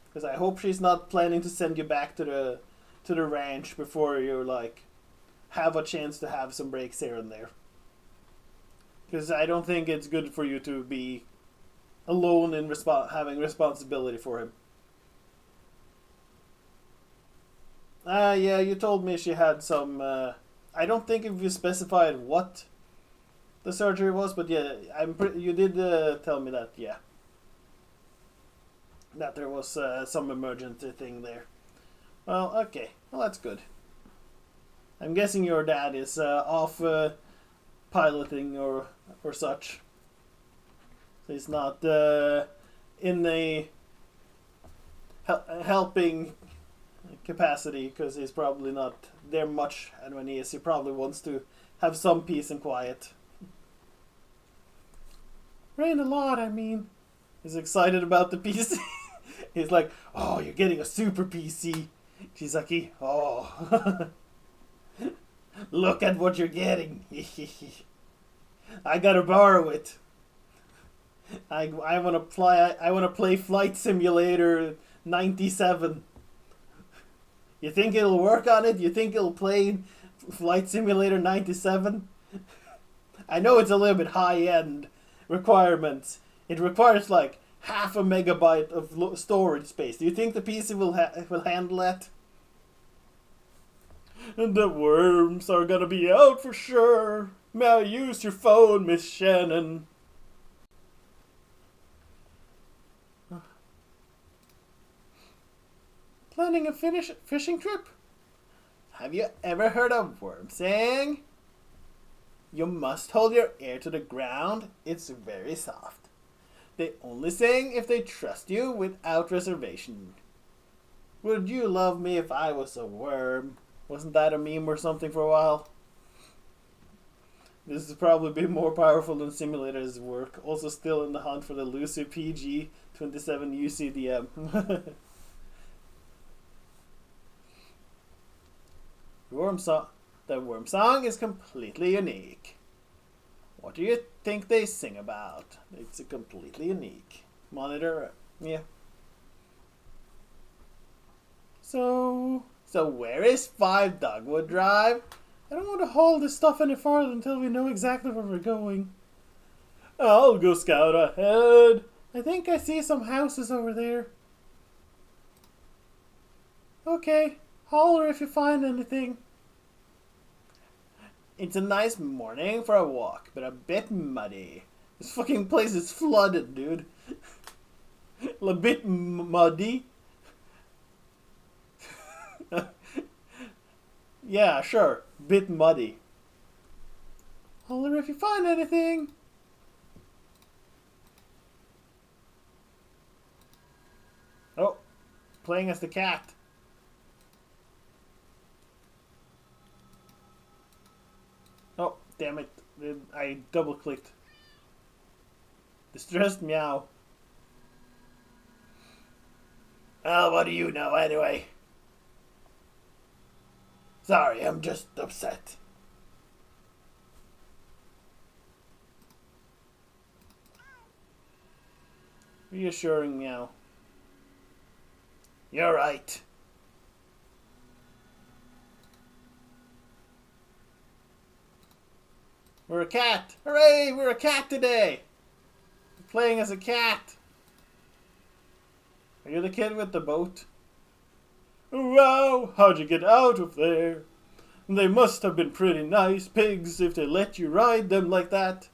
Because I hope she's not planning to send you back to the ranch before you have a chance to have some breaks here and there. Because I don't think it's good for you to be alone in having responsibility for him. Yeah, you told me she had some. I don't think if you specified what the surgery was, but yeah, you did tell me that. Yeah, that there was some emergency thing there. Well, okay. Well, that's good. I'm guessing your dad is off piloting or such. He's not in a helping capacity because he's probably not there much, and when he is, he probably wants to have some peace and quiet. Rained a lot, I mean. He's excited about the peace. He's like, oh, you're getting a super PC. She's like, oh, look at what you're getting. I gotta borrow it. I wanna play Flight Simulator 97. You think it'll work on it? You think it'll play Flight Simulator 97? I know it's a little bit high-end requirements. It requires like half a megabyte of storage space. Do you think the PC will handle that? And the worms are gonna be out for sure. May I use your phone, Miss Shannon? Planning a fishing trip? Have you ever heard a worm saying? You must hold your ear to the ground. It's very soft. They only sing if they trust you without reservation. Would you love me if I was a worm? Wasn't that a meme or something for a while? This has probably been more powerful than Simulator's work. Also still in the hunt for the Lucy PG 27 UCDM. The worm song is completely unique. What do you think they sing about? It's a completely unique. Monitor, yeah. So where is 5 Dogwood Drive? I don't want to haul this stuff any farther until we know exactly where we're going. I'll go scout ahead. I think I see some houses over there. Okay, holler if you find anything. It's a nice morning for a walk, but a bit muddy. This fucking place is flooded, dude. A bit muddy. Yeah, sure. Bit muddy. Holler if you find anything. Oh, playing as the cat. Oh, damn it. I double clicked. Distressed meow. Oh, what do you know anyway? Sorry, I'm just upset. Reassuring meow. You're right. We're a cat! Hooray! We're a cat today! We're playing as a cat! Are you the kid with the boat? Wow! How'd you get out of there? They must have been pretty nice pigs if they let you ride them like that.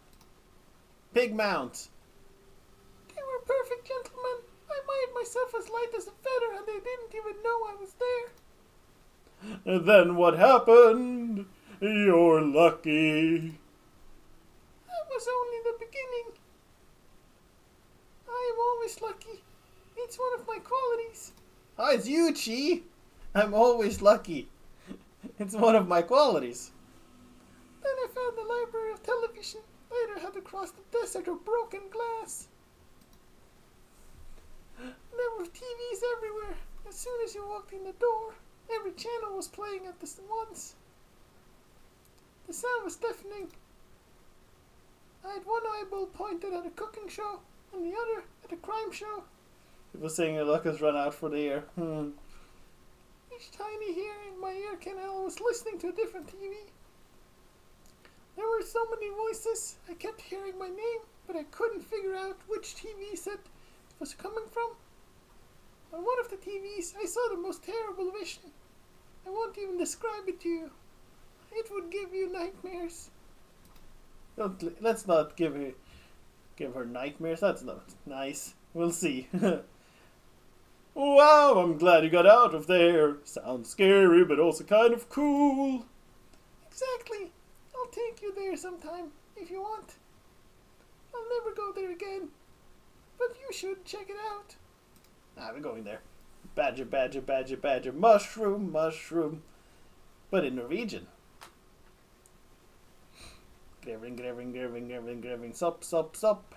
Pig mounts. They were perfect gentlemen. I made myself as light as a feather and they didn't even know I was there. And then what happened? You're lucky. That was only the beginning. I am always lucky. It's one of my qualities. Hi, it's you, Chi. I'm always lucky. It's one of my qualities. Then I found the library of television. Later had to cross the desert of broken glass. There were TVs everywhere. As soon as you walked in the door, every channel was playing at once. The sound was deafening. I had one eyeball pointed at a cooking show and the other at a crime show. People saying your luck has run out for the year. Each tiny hair in my ear canal was listening to a different TV. There were so many voices. I kept hearing my name, but I couldn't figure out which TV set it was coming from. On one of the TVs, I saw the most terrible vision. I won't even describe it to you. It would give you nightmares. Let's not give her nightmares. That's not nice. We'll see. Wow, I'm glad you got out of there. Sounds scary, but also kind of cool. Exactly. I'll take you there sometime, if you want. I'll never go there again. But you should check it out. We're going there. Badger, badger, badger, badger. Mushroom, mushroom. But in Norwegian. Grevling, grevling, grevling, grevling, grevling. Sup, sup, sup.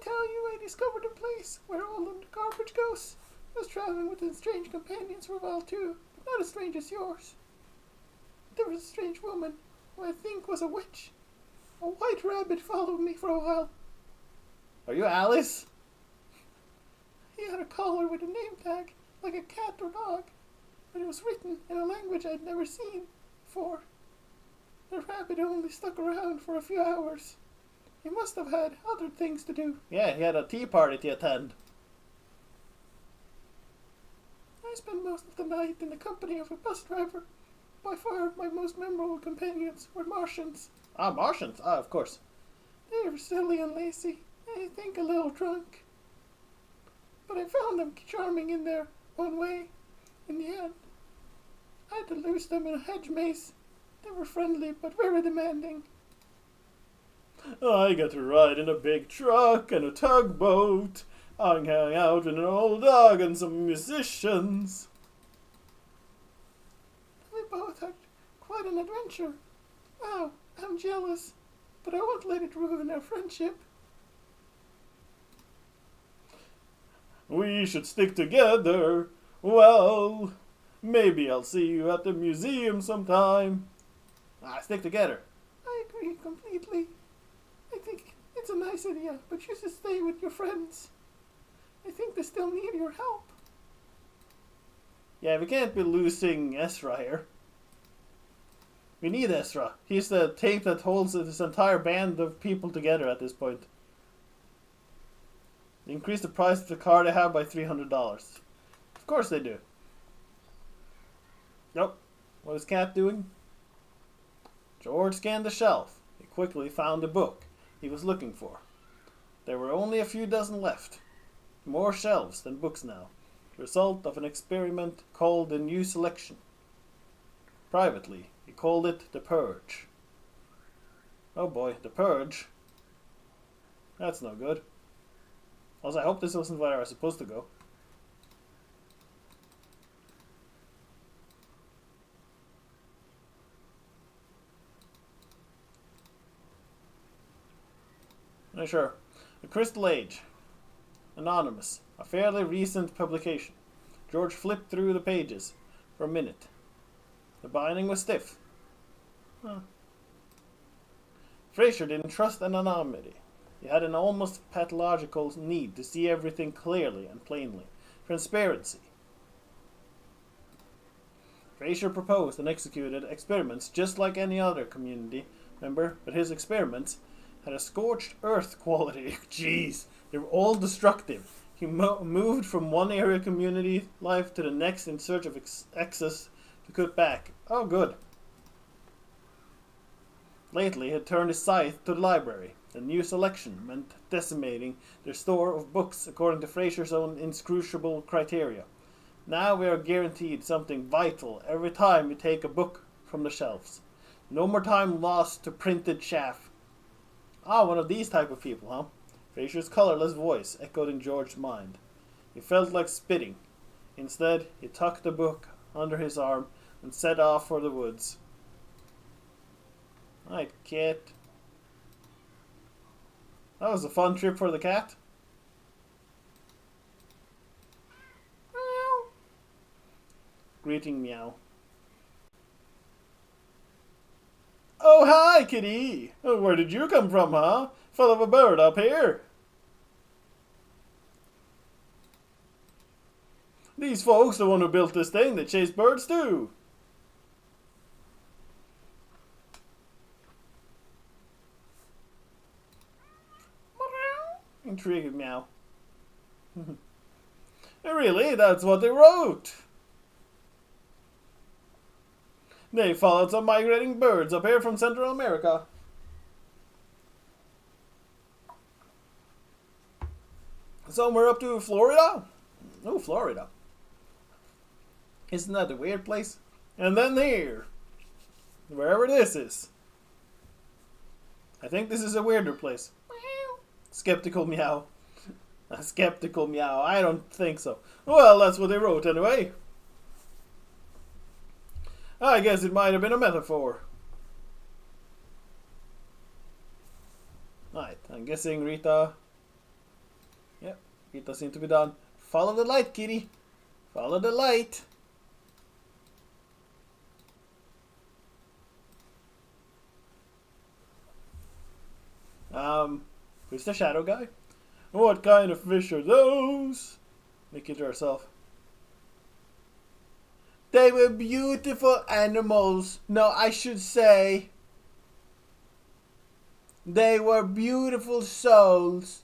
tell you I discovered a place where all the garbage goes? I was traveling with strange companions for a while too, but not as strange as yours. There was a strange woman, who I think was a witch. A white rabbit followed me for a while. Are you Alice? He had a collar with a name tag, like a cat or dog, but it was written in a language I'd never seen before. The rabbit only stuck around for a few hours. He must have had other things to do. Yeah, he had a tea party to attend. I spent most of the night in the company of a bus driver. By far, my most memorable companions were Martians. Ah, Martians? Ah, of course. They were silly and lazy, and I think a little drunk. But I found them charming in their own way. In the end, I had to lose them in a hedge maze. They were friendly, but very demanding. I got to ride in a big truck and a tugboat. I hung out with an old dog and some musicians. We both had quite an adventure. Wow, I'm jealous, but I won't let it ruin our friendship. We should stick together. Well, maybe I'll see you at the museum sometime. Stick together. I agree completely. I think it's a nice idea, but you should stay with your friends. I think they still need your help. Yeah, we can't be losing Ezra here. We need Ezra. He's the tape that holds this entire band of people together at this point. They increase the price of the car they have by $300. Of course they do. Nope. What is Cat doing? George scanned the shelf. He quickly found the book he was looking for. There were only a few dozen left. More shelves than books now. The result of an experiment called the New Selection. Privately, he called it the Purge. Oh boy, the Purge. That's no good. Also, I hope this wasn't where I was supposed to go. Sure. The Crystal Age. Anonymous. A fairly recent publication. George flipped through the pages for a minute. The binding was stiff. Fraser didn't trust anonymity. He had an almost pathological need to see everything clearly and plainly. Transparency. Fraser proposed and executed experiments just like any other community member, but his experiments had a scorched earth quality. Jeez, they were all destructive. He moved from one area of community life to the next in search of excess to cut back. Oh, good. Lately, he had turned his scythe to the library. The New Selection meant decimating their store of books according to Fraser's own inscrutable criteria. Now we are guaranteed something vital every time we take a book from the shelves. No more time lost to printed chaff. One of these type of people, huh? Fraser's colorless voice echoed in George's mind. He felt like spitting. Instead, he tucked the book under his arm and set off for the woods. Alright, cat. That was a fun trip for the cat. Meow. Greeting meow. Oh, hi, kitty. Where did you come from, huh? Fell of a bird up here. These folks, the one who built this thing, they chase birds too. Intriguing meow. Really, that's what they wrote. They followed some migrating birds up here from Central America. Somewhere up to Florida? Oh, Florida. Isn't that a weird place? And then here. Wherever this is. I think this is a weirder place. Skeptical meow. A skeptical meow. I don't think so. Well, that's what they wrote anyway. I guess it might have been a metaphor. Right, I'm guessing Rita Rita seemed to be done. Follow the light, kitty. Follow the light. Who's the shadow guy? What kind of fish are those? Nikki to herself. They were beautiful animals. No, I should say they were beautiful souls.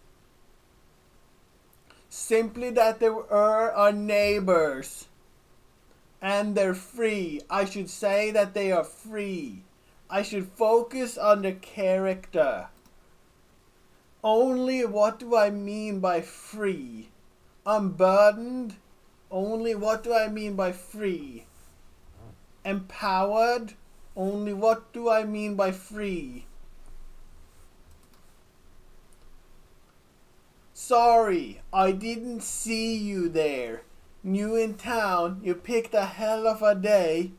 Simply that they were our neighbors. And they're free. I should say that they are free. I should focus on the character. Only what do I mean by free? Unburdened? Only what do I mean by free? Empowered? Only what do I mean by free? Sorry, I didn't see you there. New in town, you picked a hell of a day.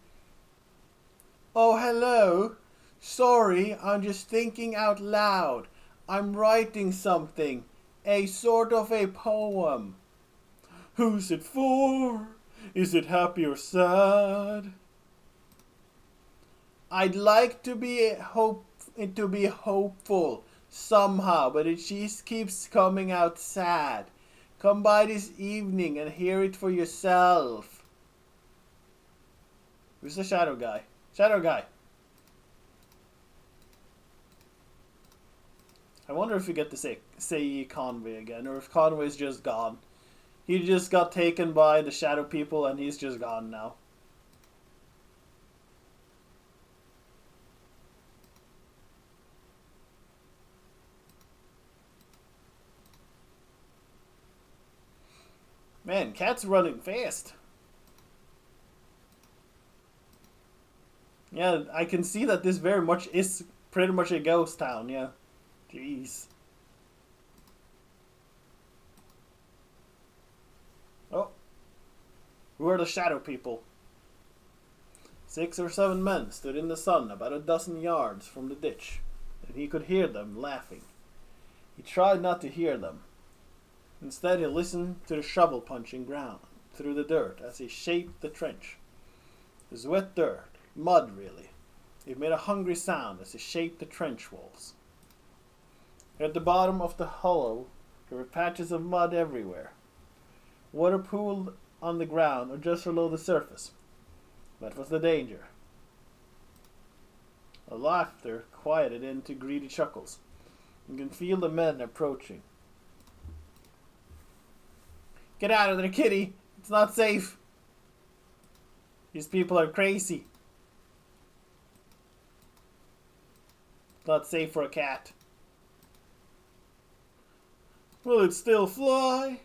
Oh, hello. Sorry, I'm just thinking out loud. I'm writing something. A sort of a poem. Who's it for? Is it happy or sad? I'd like to be hopeful somehow, but it just keeps coming out sad. Come by this evening and hear it for yourself. Who's the shadow guy? Shadow guy. I wonder if we get to say Conway again, or if Conway's just gone. He just got taken by the shadow people and he's just gone now. Man, cat's running fast. Yeah, I can see that this very much is pretty much a ghost town, yeah. Jeez. Oh. Who are the shadow people? 6 or 7 men stood in the sun about a dozen yards from the ditch, and he could hear them laughing. He tried not to hear them. Instead, he listened to the shovel punching ground through the dirt as he shaped the trench. It was wet dirt, mud really. It made a hungry sound as he shaped the trench walls. At the bottom of the hollow, there were patches of mud everywhere. Water pooled on the ground or just below the surface. That was the danger. A laughter quieted into greedy chuckles. You can feel the men approaching. Get out of there, kitty! It's not safe! These people are crazy. It's not safe for a cat. Will it still fly?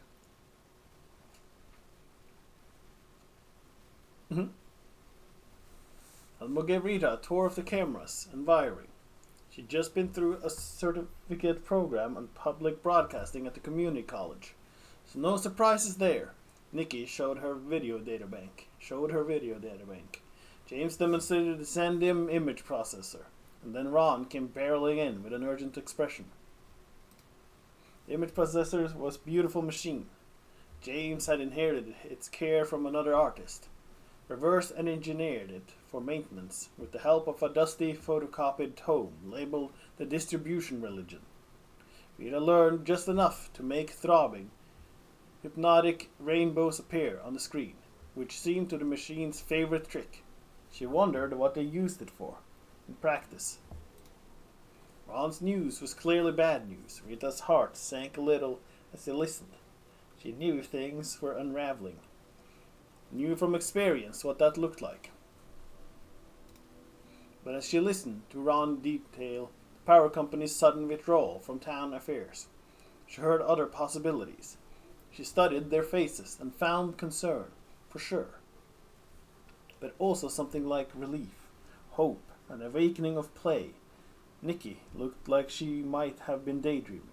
Elmo gave Rita a tour of the cameras and wiring. She'd just been through a certificate program on public broadcasting at the community college. So no surprises there. Nikki showed her video databank. James demonstrated the Sandim image processor. And then Ron came barreling in with an urgent expression. The image processor was a beautiful machine. James had inherited its care from another artist. Reverse and engineered it for maintenance with the help of a dusty photocopied tome labeled The Distribution Religion. Rita learned just enough to make throbbing, hypnotic rainbows appear on the screen, which seemed to the machine's favorite trick. She wondered what they used it for in practice. Ron's news was clearly bad news. Rita's heart sank a little as she listened. She knew things were unraveling. Knew from experience what that looked like. But as she listened to Ron detail the power company's sudden withdrawal from town affairs, she heard other possibilities. She studied their faces and found concern, for sure. But also something like relief, hope, an awakening of play. Nikki looked like she might have been daydreaming.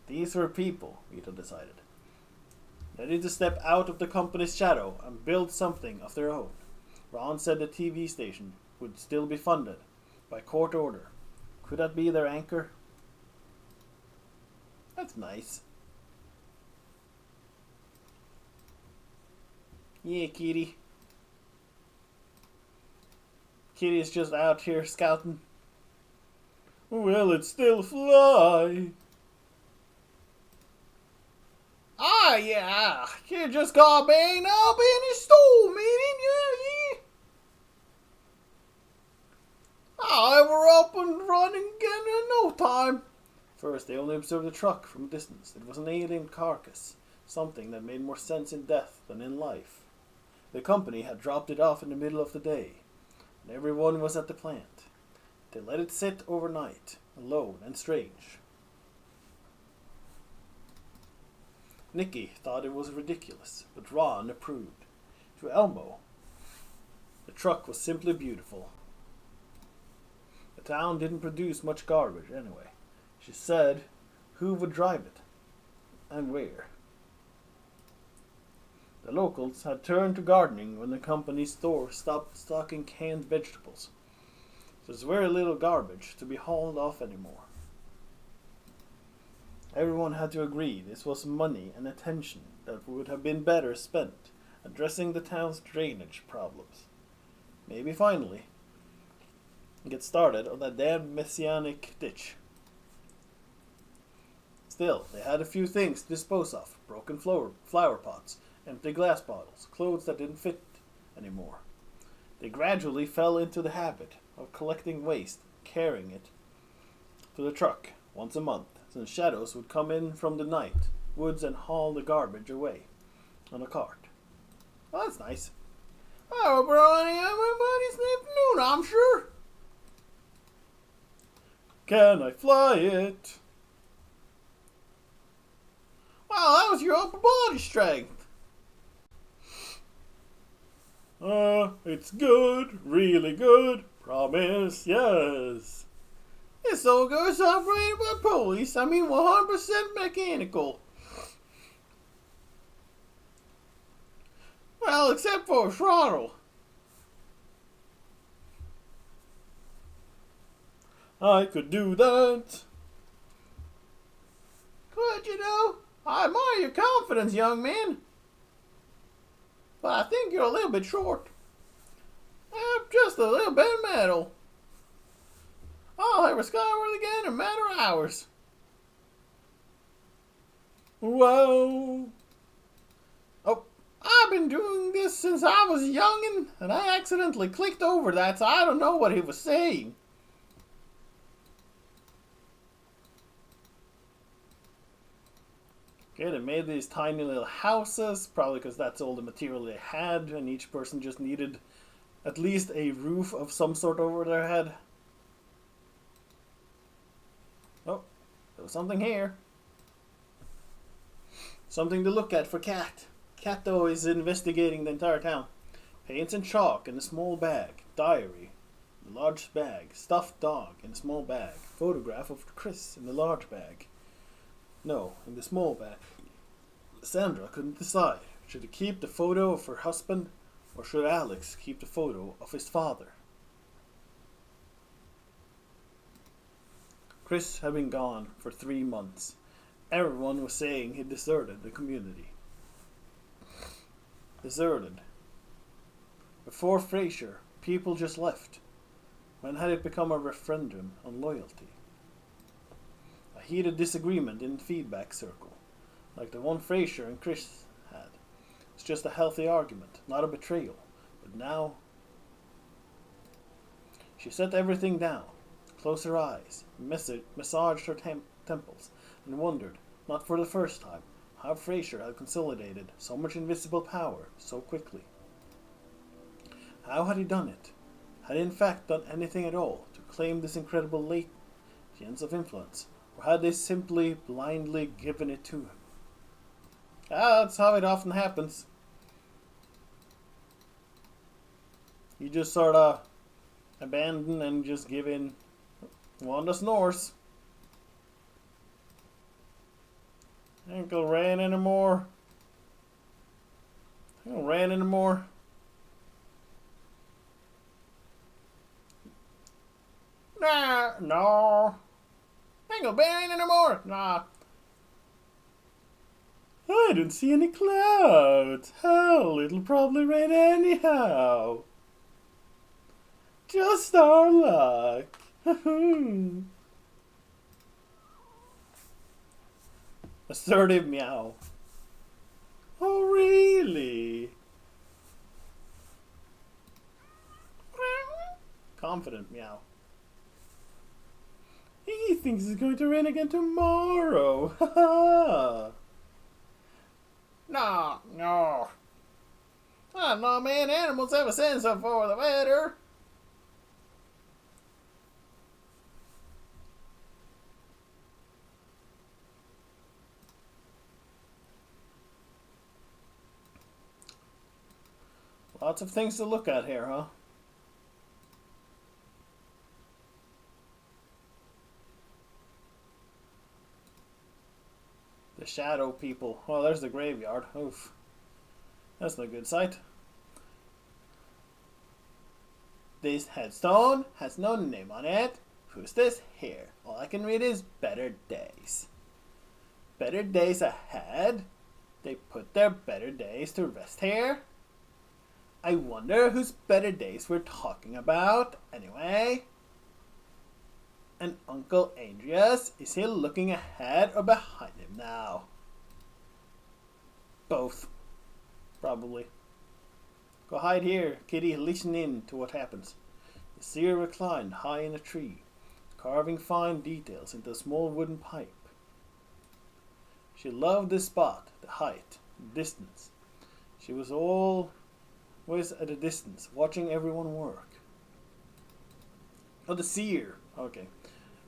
These were people, Rita decided, ready to step out of the company's shadow and build something of their own. Ron said the TV station would still be funded by court order. Could that be their anchor? That's nice. Yeah, Kitty. Kitty's just out here scouting. Well, it's still a fly. Ah, yeah. You just got banged up in his store, meeting. Yeah, yeah. Ah, we're up and running again in no time. First, they only observed the truck from a distance. It was an alien carcass, something that made more sense in death than in life. The company had dropped it off in the middle of the day, and everyone was at the plant. They let it sit overnight, alone and strange. Nicky thought it was ridiculous, but Ron approved. To Elmo, the truck was simply beautiful. The town didn't produce much garbage anyway. She said who would drive it and where. The locals had turned to gardening when the company's store stopped stocking canned vegetables. There was very little garbage to be hauled off anymore. Everyone had to agree this was money and attention that would have been better spent addressing the town's drainage problems. Maybe finally get started on that damn messianic ditch. Still, they had a few things to dispose of. Broken flower pots, empty glass bottles, clothes that didn't fit anymore. They gradually fell into the habit of collecting waste, carrying it to the truck once a month, since shadows would come in from the night, woods, and haul the garbage away on a cart. Well, that's nice. Oh, Brownie, everybody's afternoon, I'm sure. Can I fly it? Wow, that was your upper body strength. It's good, really good, promise, yes. It's so good it's operated by police, 100% mechanical. Well, except for a throttle. I could do that. Could you know? I admire your confidence, young man. But I think you're a little bit short. Just a little bit of metal. I'll have her skyward again in a matter of hours. Whoa. Oh, I've been doing this since I was a youngin', and I accidentally clicked over that, so I don't know what he was saying. Okay, they made these tiny little houses, probably because that's all the material they had, and each person just needed at least a roof of some sort over their head. Oh, there was something here. Something to look at for Cat. Cat, though, is investigating the entire town. Paints and chalk in a small bag. Diary in a large bag. Stuffed dog in a small bag. Photograph of Chris in the large bag. No, in the small bag. Sandra couldn't decide. Should he keep the photo of her husband, or should Alex keep the photo of his father? Chris had been gone for 3 months. Everyone was saying he deserted the community. Deserted. Before Frasier, people just left. When had it become a referendum on loyalty? A heated disagreement in the feedback circle, like the one Frasier and Chris had. It's just a healthy argument, not a betrayal. But now, she set everything down, closed her eyes, massaged her temples, and wondered, not for the first time, how Frasier had consolidated so much invisible power so quickly. How had he done it? Had he in fact done anything at all to claim this incredible latence of influence, or had they simply blindly given it to him? That's how it often happens. You just sort of abandon and just give in. Wanda snores. Ankle ran anymore. Ankle ran anymore. Nah, no. Ankle ran anymore. Nah. I don't see any clouds. Hell, it'll probably rain anyhow. Just our luck. Assertive meow. Oh, really? Confident meow. He thinks it's going to rain again tomorrow. No. No, man. Animals have a sense of for the weather. Lots of things to look at here, huh? The shadow people. Oh, there's the graveyard. Oof. That's no good sight. This headstone has no name on it. Who's this here? All I can read is better days. Better days ahead? They put their better days to rest here? I wonder whose better days we're talking about, anyway. And Uncle Andreas, is he looking ahead or behind him now? Both. Probably. Go hide here, kitty, listen in to what happens. The seer reclined high in a tree, carving fine details into a small wooden pipe. She loved this spot, the height, the distance. She was always at a distance, watching everyone work. Oh, the seer. Okay.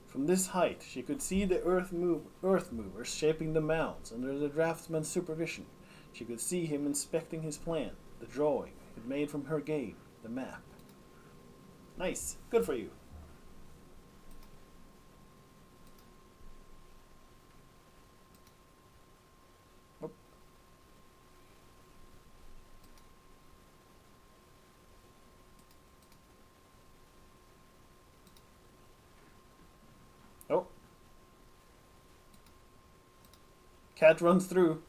From this height, she could see the earth movers shaping the mounds under the draftsman's supervision. She could see him inspecting his plan, the drawing he'd made from her game, the map. Nice. Good for you. Oh. Oh. Cat runs through.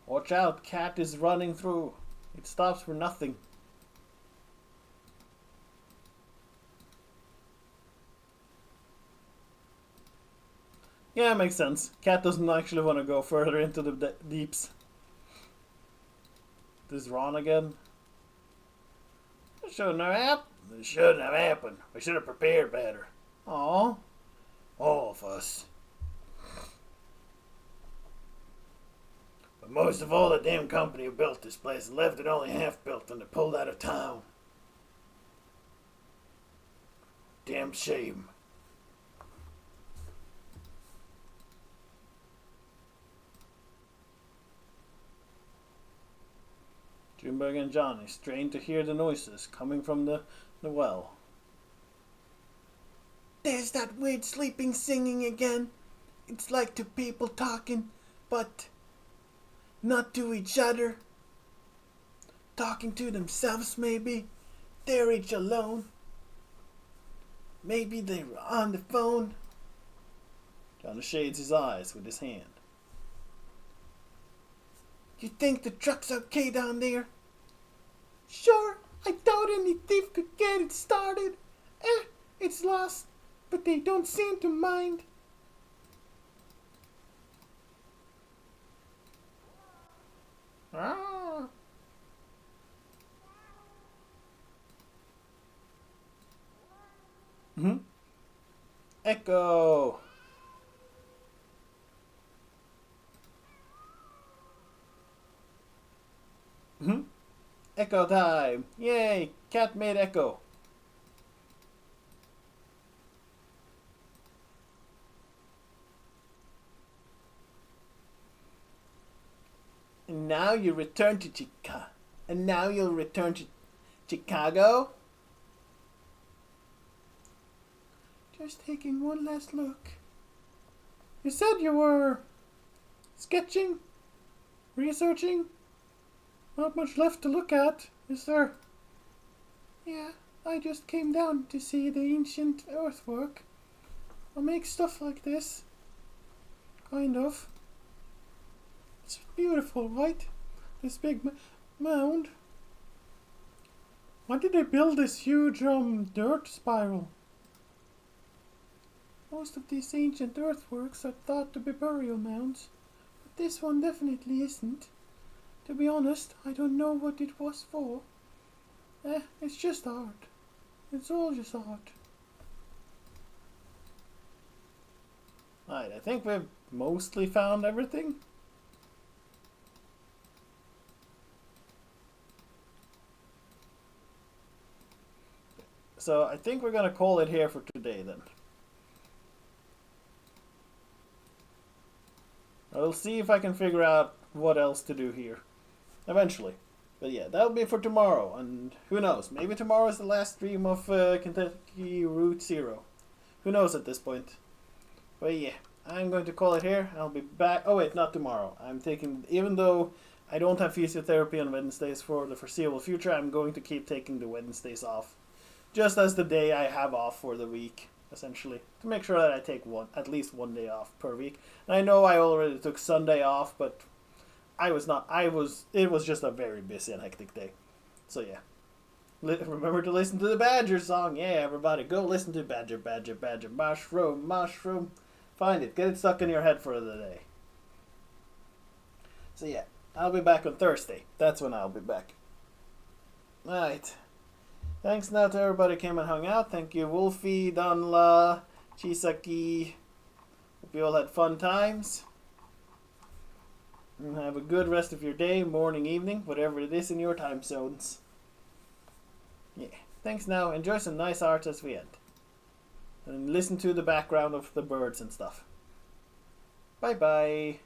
Watch out, cat is running through. It stops for nothing. Yeah, it makes sense. Cat doesn't actually want to go further into the deeps. This Ron again? It shouldn't have happened. It shouldn't have happened. We should have prepared better. Aw. All of us. But most of all, the damn company who built this place left it only half built and they pulled out of town. Damn shame. Junebug and Johnny strained to hear the noises coming from the well. There's that weird sleeping singing again. It's like two people talking, but not to each other. Talking to themselves, maybe. They're each alone. Maybe they were on the phone. Johnny shades his eyes with his hand. You think the truck's okay down there? Sure, I doubt any thief could get it started. It's lost, but they don't seem to mind. Ah. Echo. Echo time. Yay, cat made echo. And now you return to Chicago. And now you'll return to Chicago? Just taking one last look. You said you were sketching? Researching? Not much left to look at, is there? Yeah, I just came down to see the ancient earthwork. I'll make stuff like this. kind of. It's beautiful, right? This big mound. Why did they build this huge dirt spiral? Most of these ancient earthworks are thought to be burial mounds, but this one definitely isn't. To be honest, I don't know what it was for. It's just art. It's all just art. Right, I think we've mostly found everything. So I think we're gonna call it here for today then. I'll see if I can figure out what else to do here. Eventually. But yeah, that'll be for tomorrow. And who knows, maybe tomorrow is the last stream of Kentucky Route Zero. Who knows at this point. But yeah, I'm going to call it here. I'll be back. Oh wait, not tomorrow. I'm taking, even though I don't have physiotherapy on Wednesdays for the foreseeable future, I'm going to keep taking the Wednesdays off. Just as the day I have off for the week, essentially. To make sure that I take at least one day off per week. And I know I already took Sunday off, but it was just a very busy and hectic day. So yeah. Remember to listen to the Badger song. Yeah, everybody, go listen to Badger, Badger, Badger, Mushroom, Mushroom. Find it. Get it stuck in your head for the day. So yeah, I'll be back on Thursday. That's when I'll be back. Alright. Thanks now to everybody who came and hung out. Thank you, Wolfie, Donla, Chisaki. Hope you all had fun times. And have a good rest of your day, morning, evening, whatever it is in your time zones. Yeah. Thanks now. Enjoy some nice art as we end. And listen to the background of the birds and stuff. Bye bye.